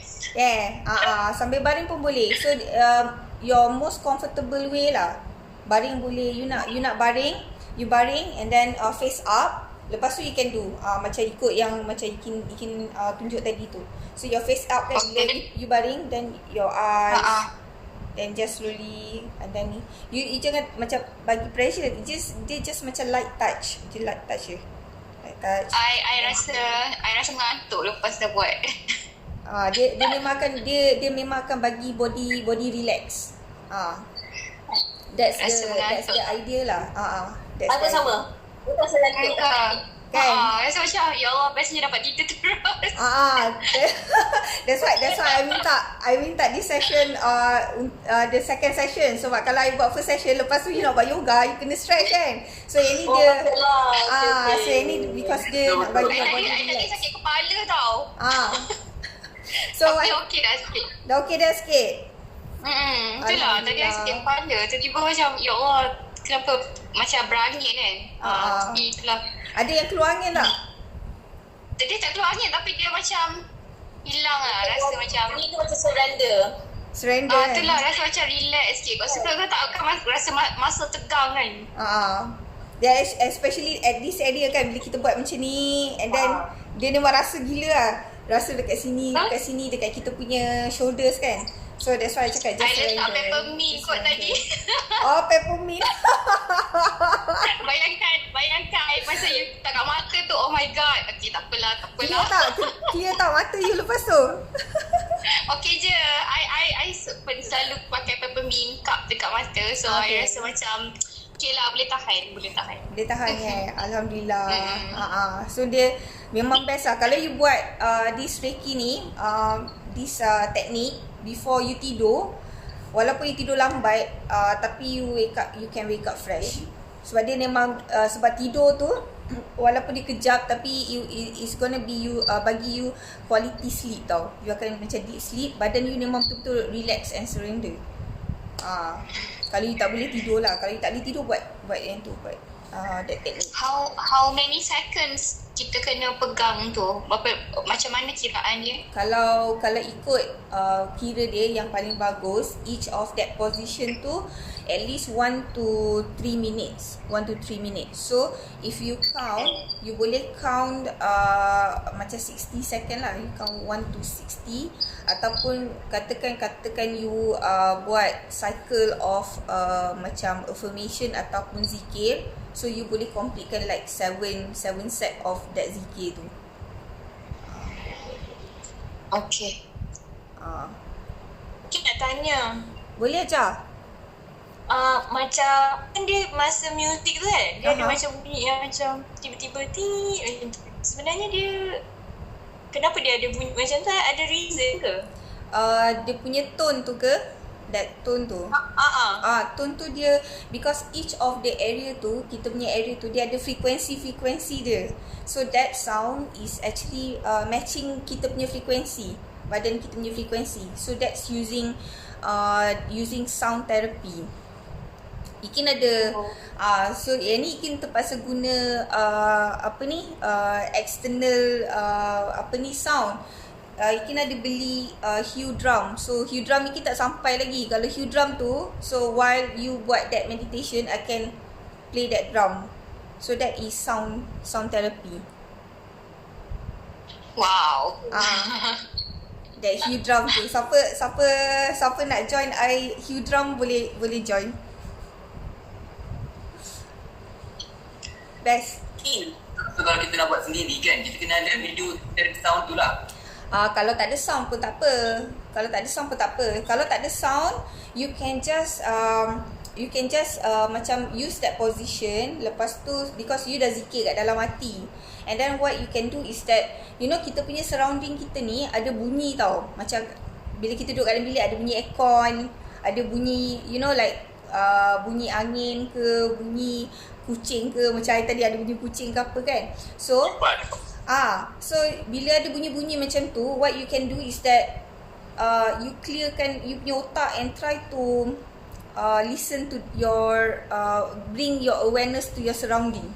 sambil baring pun boleh. So your most comfortable way lah. Baring boleh, you nak baring, you baring and then face up. Lepas tu you can do macam ikut yang macam Ikin tunjuk tadi tu. So your face up kan, bila you baring, then your eyes, then just slowly, and then you jangan macam bagi pressure. Dia just macam light touch. Dia light touch je. Light touch. I rasa mengantuk lepas dah buat. Dia memang akan bagi body relax. That's the idea lah. Aku sama. Bukan selanjut. Kan? Rasa macam ya Allah bestnya dapat tidur terus. That's why I minta this session the second session. Sebab kalau I buat first session, lepas tu you nak buat yoga, you kena stretch kan. So yang ni dia so yang ni because dia nak bagi body I relax. tadi sakit kepala tau. So Tapi okey dah sikit. dah okey dah sikit. Itulah tadi I sakit kepala. Tiba-tiba macam ya Allah kenapa macam berangin kan. Tapi itulah. Ada yang keluar angin tak? Tadi tak keluar angin tapi dia macam hilang lah. Rasa macam Ni tu macam surrender. Surrender kan? itulah rasa macam relax sikit. Kau suka kau tak akan rasa masa tegang kan. Dia especially at this area kan, bila kita buat macam ni and then dia memang rasa gila lah. Rasa dekat sini, dekat kita punya shoulders kan. So that's why I cakap just I letak surrender. peppermint kot tadi. Peppermint. Bayangkan masa you letak kat mata tu, oh my god. Okay, tak apalah. Clear tak mata you lepas tu? Okay je. I selalu pakai peppermint cup dekat mata. So I rasa macam okay lah, boleh tahan. Dia tahan Alhamdulillah. So dia memang best lah. Kalau you buat this Reiki ni, this technique before you tidur, walaupun you tidur lambat, tapi you can wake up fresh. Sebab dia memang sebab tidur tu walaupun dia kejap, tapi it's gonna be bagi you quality sleep tau. You akan macam deep sleep, badan you memang betul-betul relax and surrender. Kalau you tak boleh tidur lah, kalau you tak boleh tidur, buat yang tu, buat that technique. How many seconds kita kena pegang tu? Macam mana kiraan dia? Kalau ikut kira dia yang paling bagus, each of that position tu at least 1 to 3 minutes. So if you count, you boleh count macam 60 second lah. You count 1 to 60, ataupun katakan you buat cycle of macam affirmation ataupun zikir. So you boleh completekan like 7 set of that zikir tu. Okay. Okay, nak tanya. Boleh aja. Macam kan dia masa music tu kan, dia ada macam bunyi yang macam tiba-tiba sebenarnya dia kenapa dia ada bunyi macam tu? Ada reason ke? Dia punya tone tu ke? That tone tu. Tone tu dia, because each of the area tu, kita punya area tu dia ada frekuensi dia. So that sound is actually matching kita punya frekuensi, badan kita punya frekuensi. So that's using sound therapy. Ikin ada so yang ni Ikin terpaksa guna external sound. Ikin ada beli Hue drum. So Hue drum Ikin tak sampai lagi. Kalau Hue drum tu, so while you buat that meditation, I can play that drum. So that is sound therapy. Wow. That Hue drum tu. Siapa nak join I Hue drum boleh join. Best. So kalau kita nak buat sendiri kan, kita kena ada video dari sound tu lah. Kalau tak ada sound pun tak apa. Kalau tak ada sound, you can just macam use that position. Lepas tu, because you dah zikir kat dalam hati, and then what you can do is that, you know, kita punya surrounding kita ni ada bunyi tau. Macam bila kita duduk kat dalam bilik, ada bunyi aircon, ada bunyi, you know, like bunyi angin ke, bunyi kucing ke, macam tadi ada bunyi kucing ke apa kan. So so bila ada bunyi-bunyi macam tu, what you can do is that you clearkan you punya otak and try to listen to your bring your awareness to your surrounding,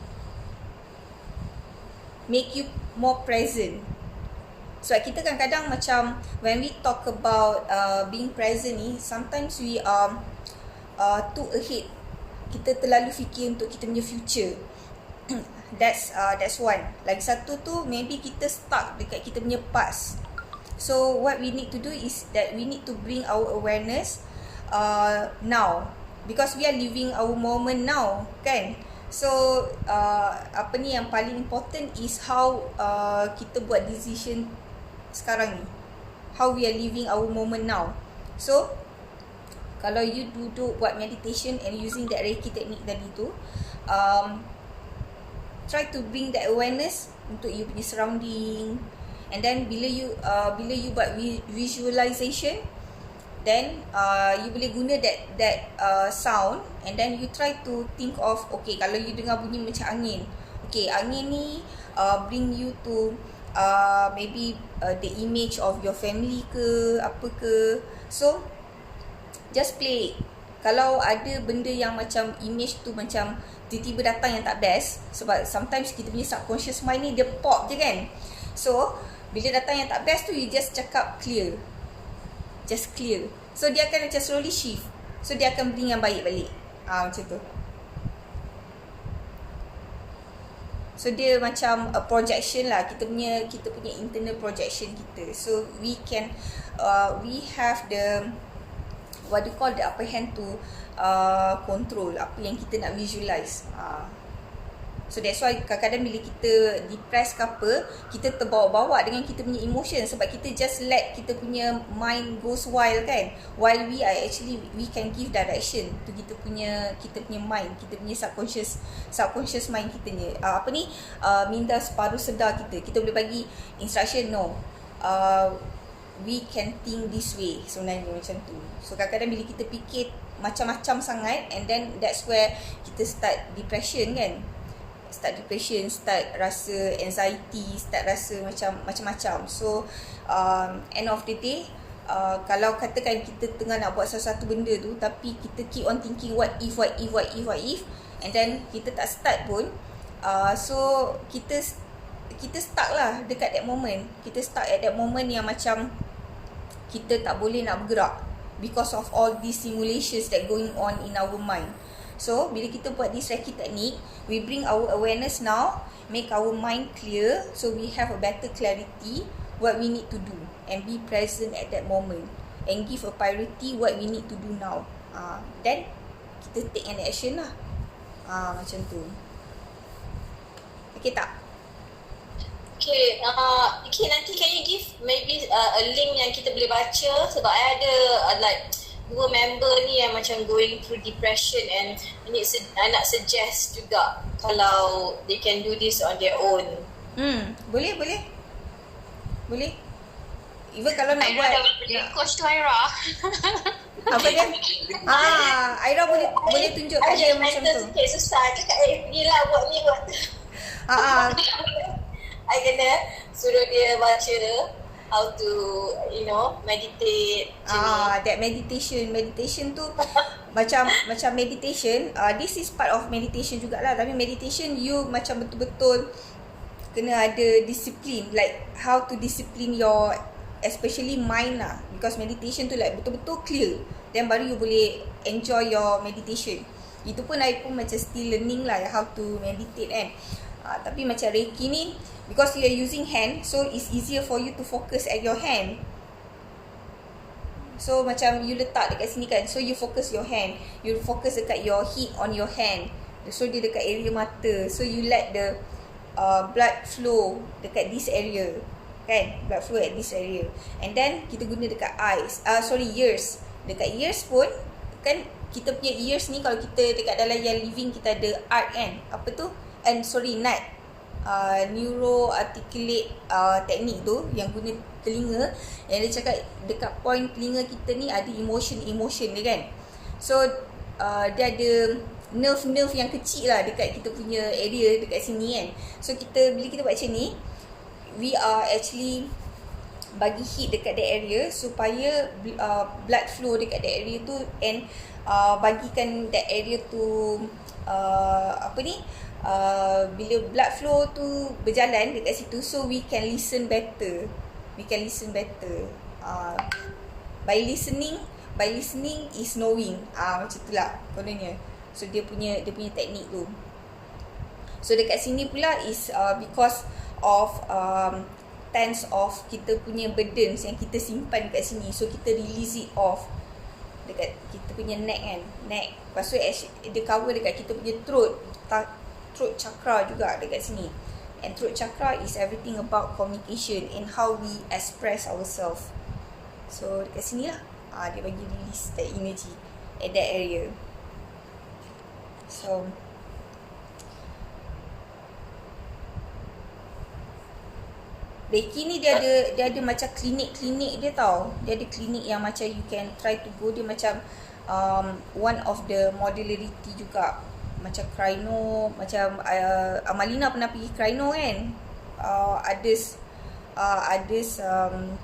make you more present. So kita kadang-kadang macam when we talk about being present ni, sometimes we are too ahead. Kita terlalu fikir untuk kita punya future. That's one. Lagi satu tu, maybe kita stuck dekat kita punya past. So what we need to do is that we need to bring our awareness now, because we are living our moment now, kan? So apa ni yang paling important is how kita buat decision sekarang ni, how we are living our moment now. So kalau you duduk buat meditation and using that Reiki technique tadi tu, try to bring that awareness untuk you punya surrounding. And then bila you buat visualization, then you boleh guna that sound, and then you try to think of, okay, kalau you dengar bunyi macam angin, okay, angin ni bring you to maybe the image of your family ke apa ke. So just play. Kalau ada benda yang macam image tu macam tiba-tiba datang yang tak best, sebab sometimes kita punya subconscious mind ni dia pop je kan. So bila datang yang tak best tu, you just cakap clear, just clear. So dia akan macam slowly shift. So dia akan bring yang baik balik. Macam tu. So dia macam a projection lah, kita punya internal projection kita. So we can we have the what do you call, the upper hand to control apa yang kita nak visualize. So that's why kadang-kadang bila kita depress ke apa, kita terbawa-bawa dengan kita punya emotion, sebab kita just let kita punya mind goes wild kan, while we are actually, we can give direction to kita punya mind, kita punya subconscious mind kita ni, minda separuh sedar kita boleh bagi instruction, no, we can think this way, sebenarnya macam tu. So kadang-kadang bila kita fikir macam-macam sangat, and then that's where kita start depression kan, start rasa anxiety, start rasa macam-macam. So end of the day, kalau katakan kita tengah nak buat sesuatu benda tu, tapi kita keep on thinking what if, and then kita tak start pun, so kita stuck lah dekat that moment. Kita stuck at that moment yang macam kita tak boleh nak bergerak because of all these simulations that going on in our mind. So bila kita buat this Reiki technique, we bring our awareness now, make our mind clear, so we have a better clarity what we need to do, and be present at that moment, and give a priority what we need to do now. Then kita take an action lah. Macam tu. Okay tak? Okay, nanti can you give maybe a link yang kita boleh baca, sebab I ada like 2 member ni yang macam going through depression, and I nak suggest juga kalau they can do this on their own. Boleh. Even kalau nak buat, coach tu Aira. apa dia? Aira boleh tunjuk kat dia macam tu. Okay, susah cakap pergilah buat ni buat. I kena suruh dia baca how to meditate. That meditation tu macam meditation, this is part of meditation jugalah, tapi meditation you macam betul-betul kena ada disiplin, like how to discipline your especially mind lah, because meditation tu like betul-betul clear, then baru you boleh enjoy your meditation. Itu pun I pun macam still learning lah how to meditate kan. Tapi macam Reiki ni, because you are using hand, so it's easier for you to focus at your hand. So macam you letak dekat sini kan, so you focus your hand, you focus dekat your heat on your hand, so dia dekat area mata, so you let the blood flow dekat this area kan, blood flow at this area, and then kita guna dekat ears. Dekat ears pun kan, kita punya ears ni kalau kita dekat dalam yang living, kita ada art kan, apa tu, NUT, neuro-articulate teknik tu yang guna telinga, yang dia cakap dekat point telinga kita ni ada emotion dia kan. So dia ada nerve yang kecil lah dekat kita punya area dekat sini kan. So bila kita buat macam ni, we are actually bagi heat dekat that area supaya blood flow dekat that area tu, and bagikan that area tu bila blood flow tu berjalan dekat situ, so we can listen better. By listening is knowing. Macam tu lah kononnya. So dia punya teknik tu. So dekat sini pula is because of tens of kita punya burdens yang kita simpan dekat sini. So kita release it off dekat kita punya neck kan. Neck. Lepas tu dia cover dekat kita punya throat chakra juga dekat sini. And throat chakra is everything about communication and how we express ourselves. So dekat sini lah dia bagi release that energy at that area. So Reiki ni dia ada macam klinik dia tau. Dia ada klinik yang macam you can try to go. Dia macam one of the modularity juga. Macam Crino, macam Amalina pernah pergi Crino kan. Ada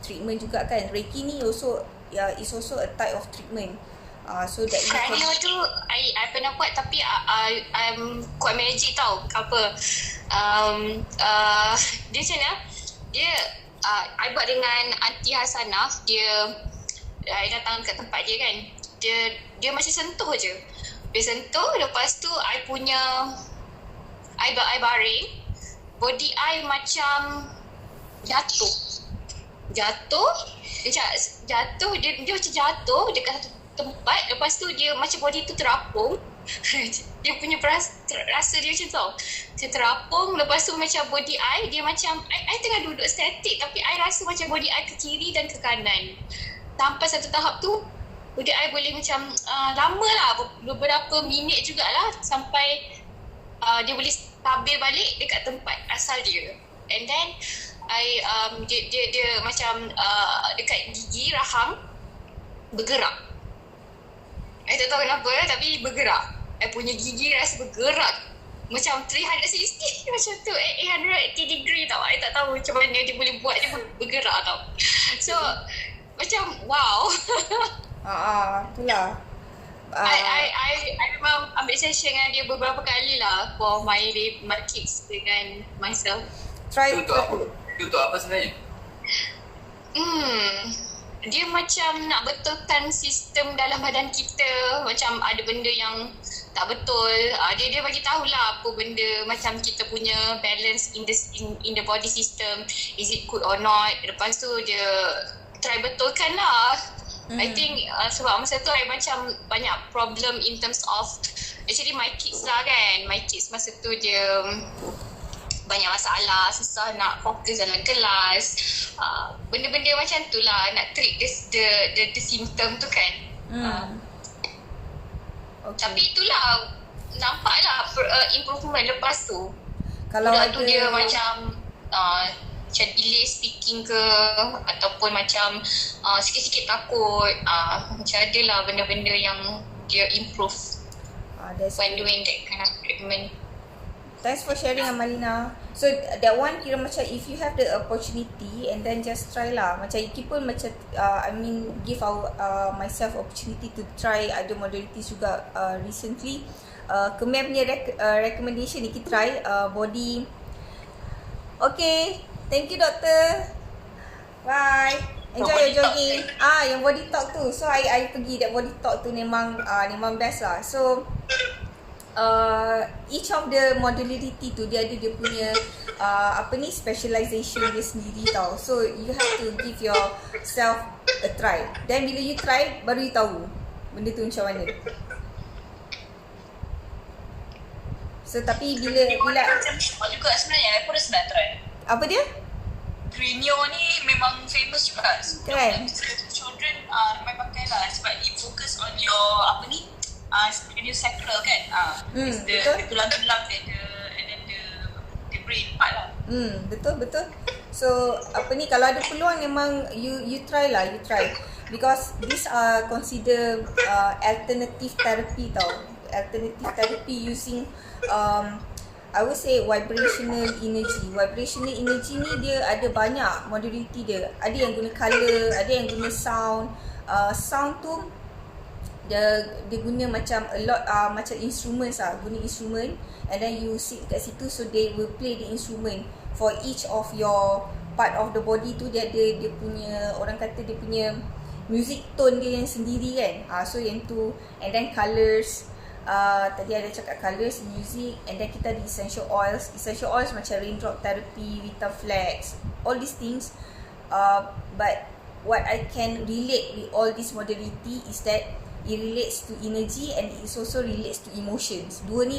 treatment juga kan. Reiki ni also is also a type of treatment. So that Crino tu I pernah buat, tapi I'm quite magic tau. Dia macam mana? Dia I buat dengan Aunty Hasanah. Dia I datang kat tempat dia kan. Dia macam sentuh je. Dia sentuh, lepas tu I baring. Body I macam jatuh. Dia macam jatuh dekat satu tempat. Lepas tu dia macam body tu terapung. Dia punya rasa dia macam tu. Dia terapung. Lepas tu macam body I, dia macam I tengah duduk statik, tapi I rasa macam body I ke kiri dan ke kanan. Sampai satu tahap tu body I boleh macam lama lah, beberapa minit jugalah, sampai dia boleh stabil balik dekat tempat asal dia. And then dia macam dekat gigi rahang bergerak. I tak tahu kenapa tapi bergerak. I punya gigi rasa bergerak macam 360 macam tu, 880 degree tau. I tak tahu macam mana dia boleh buat dia bergerak tau. So macam wow. Itulah. I memang ambil session dengan dia beberapa kali lah for my kids dengan myself. Itu untuk apa sebenarnya? Dia macam nak betulkan sistem dalam badan kita. Macam ada benda yang tak betul, dia bagi tahulah apa benda macam kita punya balance in the body system, is it good or not. Lepas tu dia try betulkan lah. I think sebab masa tu I macam banyak problem in terms of actually my kids lah kan. My kids masa tu dia banyak masalah, susah nak fokus dalam kelas, benda-benda macam tu lah, nak treat the symptom tu kan. Okay. Tapi itulah, nampaklah improvement lepas tu. Kalau budak ada tu dia macam delay speaking ke, ataupun macam sikit-sikit takut, macam adalah benda-benda yang dia improve when doing that kind of treatment. Thanks for sharing, Amalina. So that one kira macam if you have the opportunity and then just try lah. Macam Iki pun macam give myself opportunity to try other modalities juga recently. Kemia punya recommendation Iki try body. Okay, thank you doktor. Bye. Enjoy your jogging. Yang body talk tu. So I pergi that body talk tu memang best lah. So each of the modularity tu dia ada dia punya specialization dia sendiri tau. So you have to give yourself a try. Then bila you try baru you tahu benda tu macam mana. So tapi bila macam juga sebenarnya I pun dah try. Apa dia? Crenio ni memang famous juga. Kan? Children memang pakai lah sebab it focus on your cranial sacral kan. The tulang-tulang and then the brain part lah. Betul. So kalau ada peluang memang you try lah, you try. Because these are consider alternative therapy tau. Alternative therapy using I would say vibrational energy. Vibrational energy ni dia ada banyak modality dia. Ada yang guna colour, ada yang guna sound. Sound tu dia guna macam a lot macam instruments lah, guna instrument, and then you sit kat situ, so they will play the instrument for each of your part of the body tu. Dia ada dia punya, orang kata dia punya music tone dia yang sendiri kan. So yang tu, and then colours. Tadi ada cakap colours, music, and then kita ada essential oils. Essential oils macam raindrop therapy, Vitaflex, all these things. But what I can relate with all this modality is that it relates to energy and it also relates to emotions. Dua ni.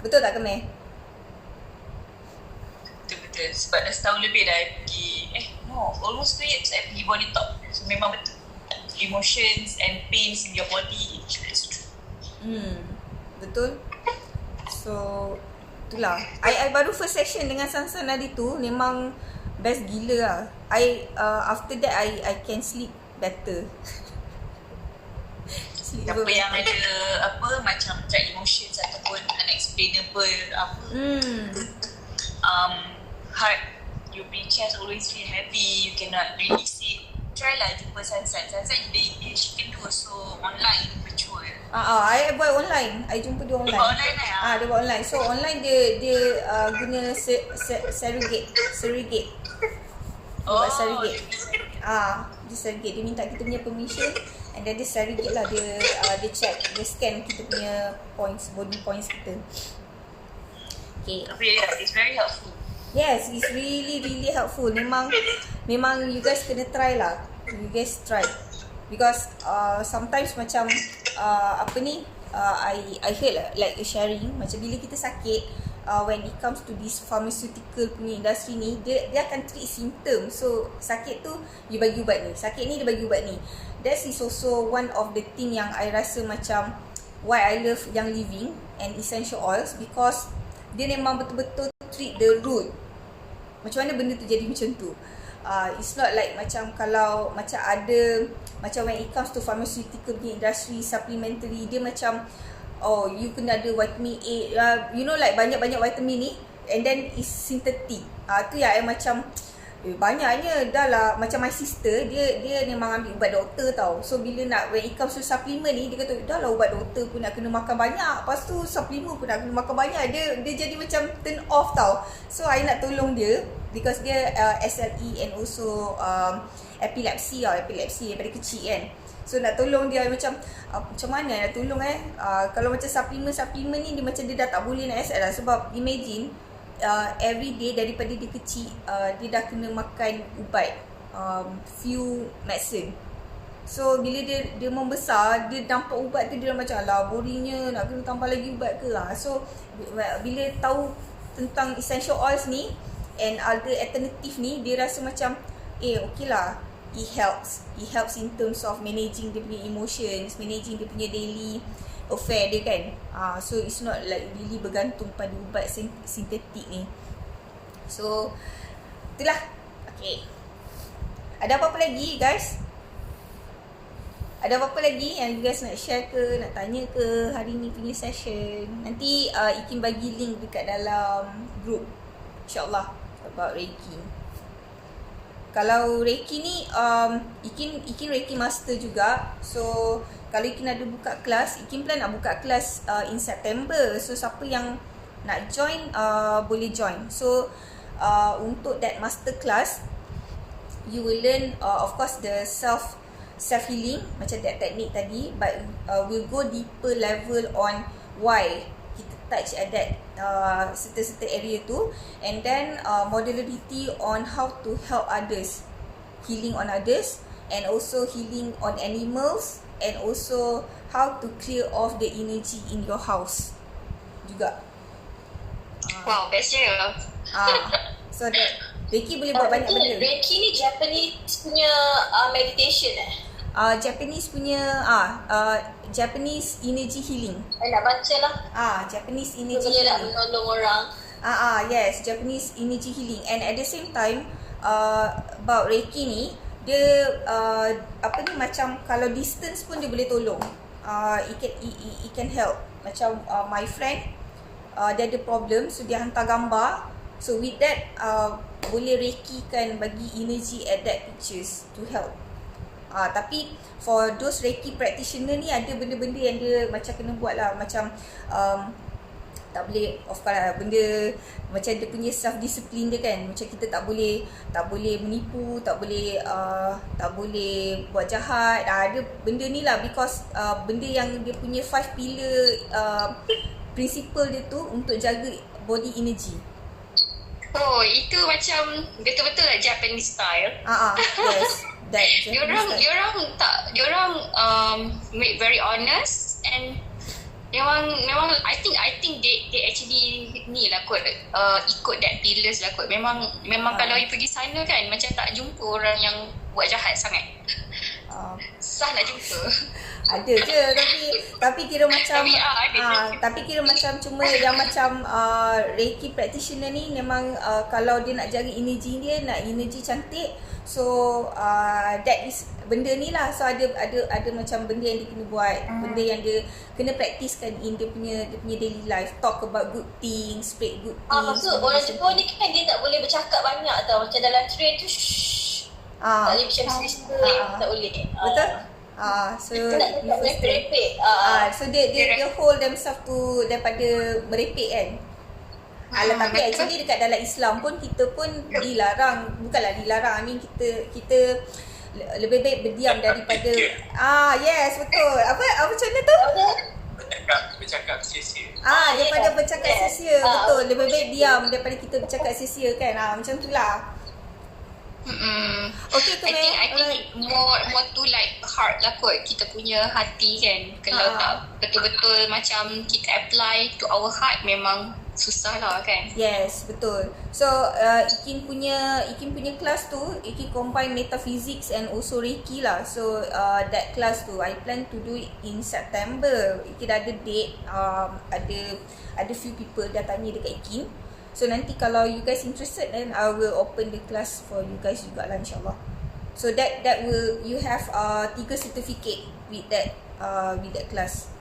Betul tak Kemeh? Betul-betul. Sebab dah setahun lebih dah I pergi, almost 2 years saya pergi body talk. So memang betul. Emotions and pains in your body, that's true. Betul. So itulah. I baru first session dengan Sansan hari tu, memang best gila lah. After that I can sleep better. Apa yang ada macam track emotions ataupun unexplainable heart, your chest always feel heavy, you cannot release it. Try lah jumpa Sansan. She can do also online, virtual. I buat online. I jumpa dia online. Dia buat online lah. Dia buat online. So online dia guna surrogate. Buat surrogate. Dia surrogate. Dia minta kita punya permission, and then dia surrogate lah. Dia check, dia scan kita punya points, body points kita. Okay. Tapi it's very helpful. Yes, it's really really helpful. Memang you guys kena try lah. You guys try. Because sometimes macam I heard like a sharing, macam bila kita sakit, when it comes to this pharmaceutical punya industri ni, dia akan treat symptom. So sakit tu dia bagi ubat ni, sakit ni dia bagi ubat ni. That is also one of the thing yang I rasa macam why I love Young Living and essential oils, because dia memang betul-betul treat the root. Macam mana benda tu jadi macam tu. It's not like macam kalau macam ada, macam when it comes to pharmaceutical industry, supplementary, dia macam you kena ada vitamin A, like banyak-banyak vitamin ni, and then is synthetic. Tu yang macam banyaknya dah lah. Macam my sister, dia memang ambil ubat doktor tau. So bila nak, when it comes to supplement ni, dia kata dah lah ubat doktor pun nak kena makan banyak, lepas tu supplement pun nak kena makan banyak. Dia jadi macam turn off tau. So I nak tolong dia, because dia SLE and also epilepsy daripada kecil kan. So nak tolong dia macam mana nak tolong kalau macam supplement ni, dia macam dia dah tak boleh nak accept lah. Sebab imagine every day daripada dia kecil, dia dah kena makan ubat, few medicine. So bila dia membesar, dia nampak ubat tu, dia dah macam alah boringnya, nak kena tambah lagi ubat ke. So bila tahu tentang essential oils ni and other alternative ni, dia rasa macam okay lah, it helps in terms of managing dia punya emotions, managing dia punya daily affair dia kan. So it's not like really bergantung pada ubat sintetik ni. So itulah. Okay, ada apa-apa lagi guys? Ada apa-apa lagi yang you guys nak share ke, nak tanya ke hari ni punya session? Nanti Ikin bagi link dekat dalam group, InsyaAllah, about Reiki. Kalau Reiki ni, Ikin Reiki Master juga. So kalau Ikin ada buka kelas, Ikin plan nak buka kelas in September. So siapa yang nak join, boleh join. So untuk that master class, you will learn of course the self healing, macam that technique tadi, but we'll go deeper level on why kita touch at that certain area tu, and then modularity on how to help others, healing on others, and also healing on animals, and also how to clear off the energy in your house juga. Wow, bestnya. So that Reiki boleh buat banyak benda. Reiki ni Japanese punya meditation Japanese punya Japanese energy healing. Nak baca lah. Japanese energy healing. Nak healing. menolong orang. Yes, Japanese energy healing. And at the same time, about Reiki ni, dia macam kalau distance pun dia boleh tolong. It can help. macam my friend dia ada problem, so dia hantar gambar. So with that boleh reiki-kan, bagi energy at that pictures to help. Tapi for those reiki practitioner ni ada benda-benda yang dia macam kena buat lah. Macam tak boleh, of course lah, benda macam dia punya self discipline dia kan. Macam kita tak boleh menipu, tak boleh buat jahat. Ada benda ni lah, because benda yang dia punya 5 pillar principle dia tu untuk jaga body energy. Oh, itu macam betul-betul lah Japanese style. Yes. That diorang make very honest, and memang I think they actually ni lah kot, ikut that pillars lah kot. Memang kalau you pergi sana kan, macam tak jumpa orang yang buat jahat sangat. Susah nak jumpa. Ada je, tapi kira macam tapi kira macam cuma yang macam reiki practitioner ni memang kalau dia nak jaga energy dia, nak energy cantik, so that is benda ni lah. So ada macam benda yang dia kena buat, benda yang dia kena praktiskan in dia punya daily life. Talk about good things, spread good things. Maksud orang Jepun ni kan dia tak boleh bercakap banyak tau. Macam dalam train tu tak boleh macam tak boleh. Betul? So tak boleh merepek. So dia hold themselves to daripada merepek kan. Tapi actually dekat dalam Islam pun kita pun dilarang, bukanlah dilarang, I mean kita lebih baik berdiam daripada yes, betul. Apa macam mana tu? Bercakap sia-sia. Daripada bercakap sia-sia, betul. Lebih baik diam daripada kita bercakap sia-sia kan. Macam tu lah. Okay, I think more to like heart lah kot, kita punya hati kan. Kalau tak betul-betul macam kita apply to our heart, memang susah lah kan. Yes, betul. So Ikin punya kelas tu, Ikin combine metaphysics and also reiki lah. So that class tu I plan to do it in September. Ikin dah ada date, ada few people dah tanya dekat Ikin. So nanti kalau you guys interested, then I will open the class for you guys juga lah, insyaAllah. So that will, you have 3 certificate with that class.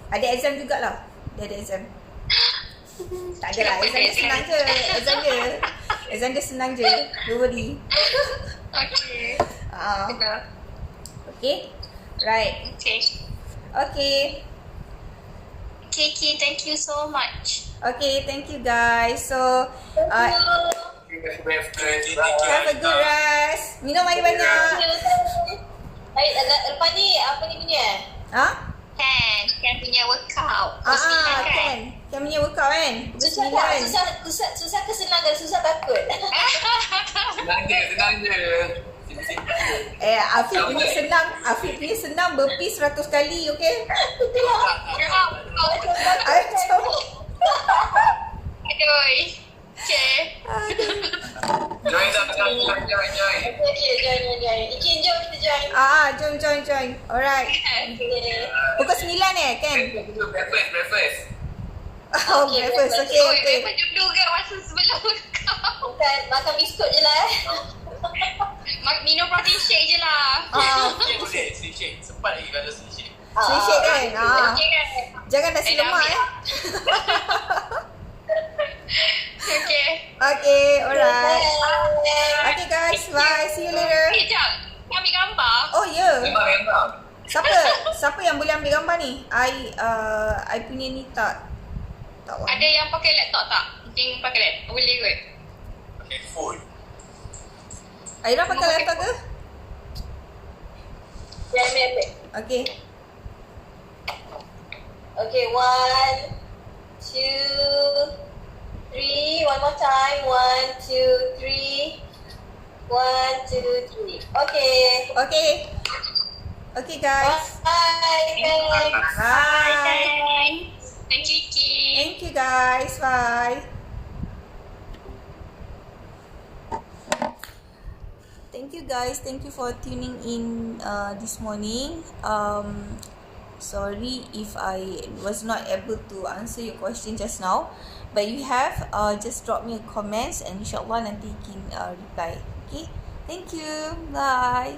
Ada exam jugalah. Dia ada exam. Tak ada lah, exam dia senang je. Exam dia senang je. Don't worry. Okay. Okay. Right. Okay. Kiki, thank you so much. Okay, thank you guys. So have a good rest. Minum air banyak. Lepas ni apa ni punya? Ken punya workout. Ken punya workout kan? Susah ke senang ke? Susah takut. Senang je. Afiq punya senang burpee 100 kali, okay? Aduh. Okay. Join. Okay, join. Ikin, jom kita join. Join. Alright. Pukul 9 Ken? Breakfast. Breakfast. Okay. Memang duduk ke masa sebelum kau? Bukan, makan biskut je lah. Minum protein shake je lah. Boleh, shake. Sempat lagi kalau shake. Shake kan? Jangan nasi lemak Okay, alright. Okay guys, bye. See you later. Sekejap, kau ambil gambar. Oh ya. Memang. Siapa yang boleh ambil gambar ni? I punya ni tak. Ada yang pakai laptop tak? Mungkin pakai laptop boleh kot. Pakai phone. Aira pakai laptop ke? Ya, ambil. Okay. Okay, 1, 2, 3. One more time. 1, 2, 3. 1, 2, 3. Okay. Okay guys. Bye. Thank you, Ki. Thank you guys. Bye. Thank you guys. Thank you for tuning in this morning. Sorry if I was not able to answer your question just now, but you have just drop me a comments and insyaAllah nanti Ikin reply. Okay. Thank you. Bye.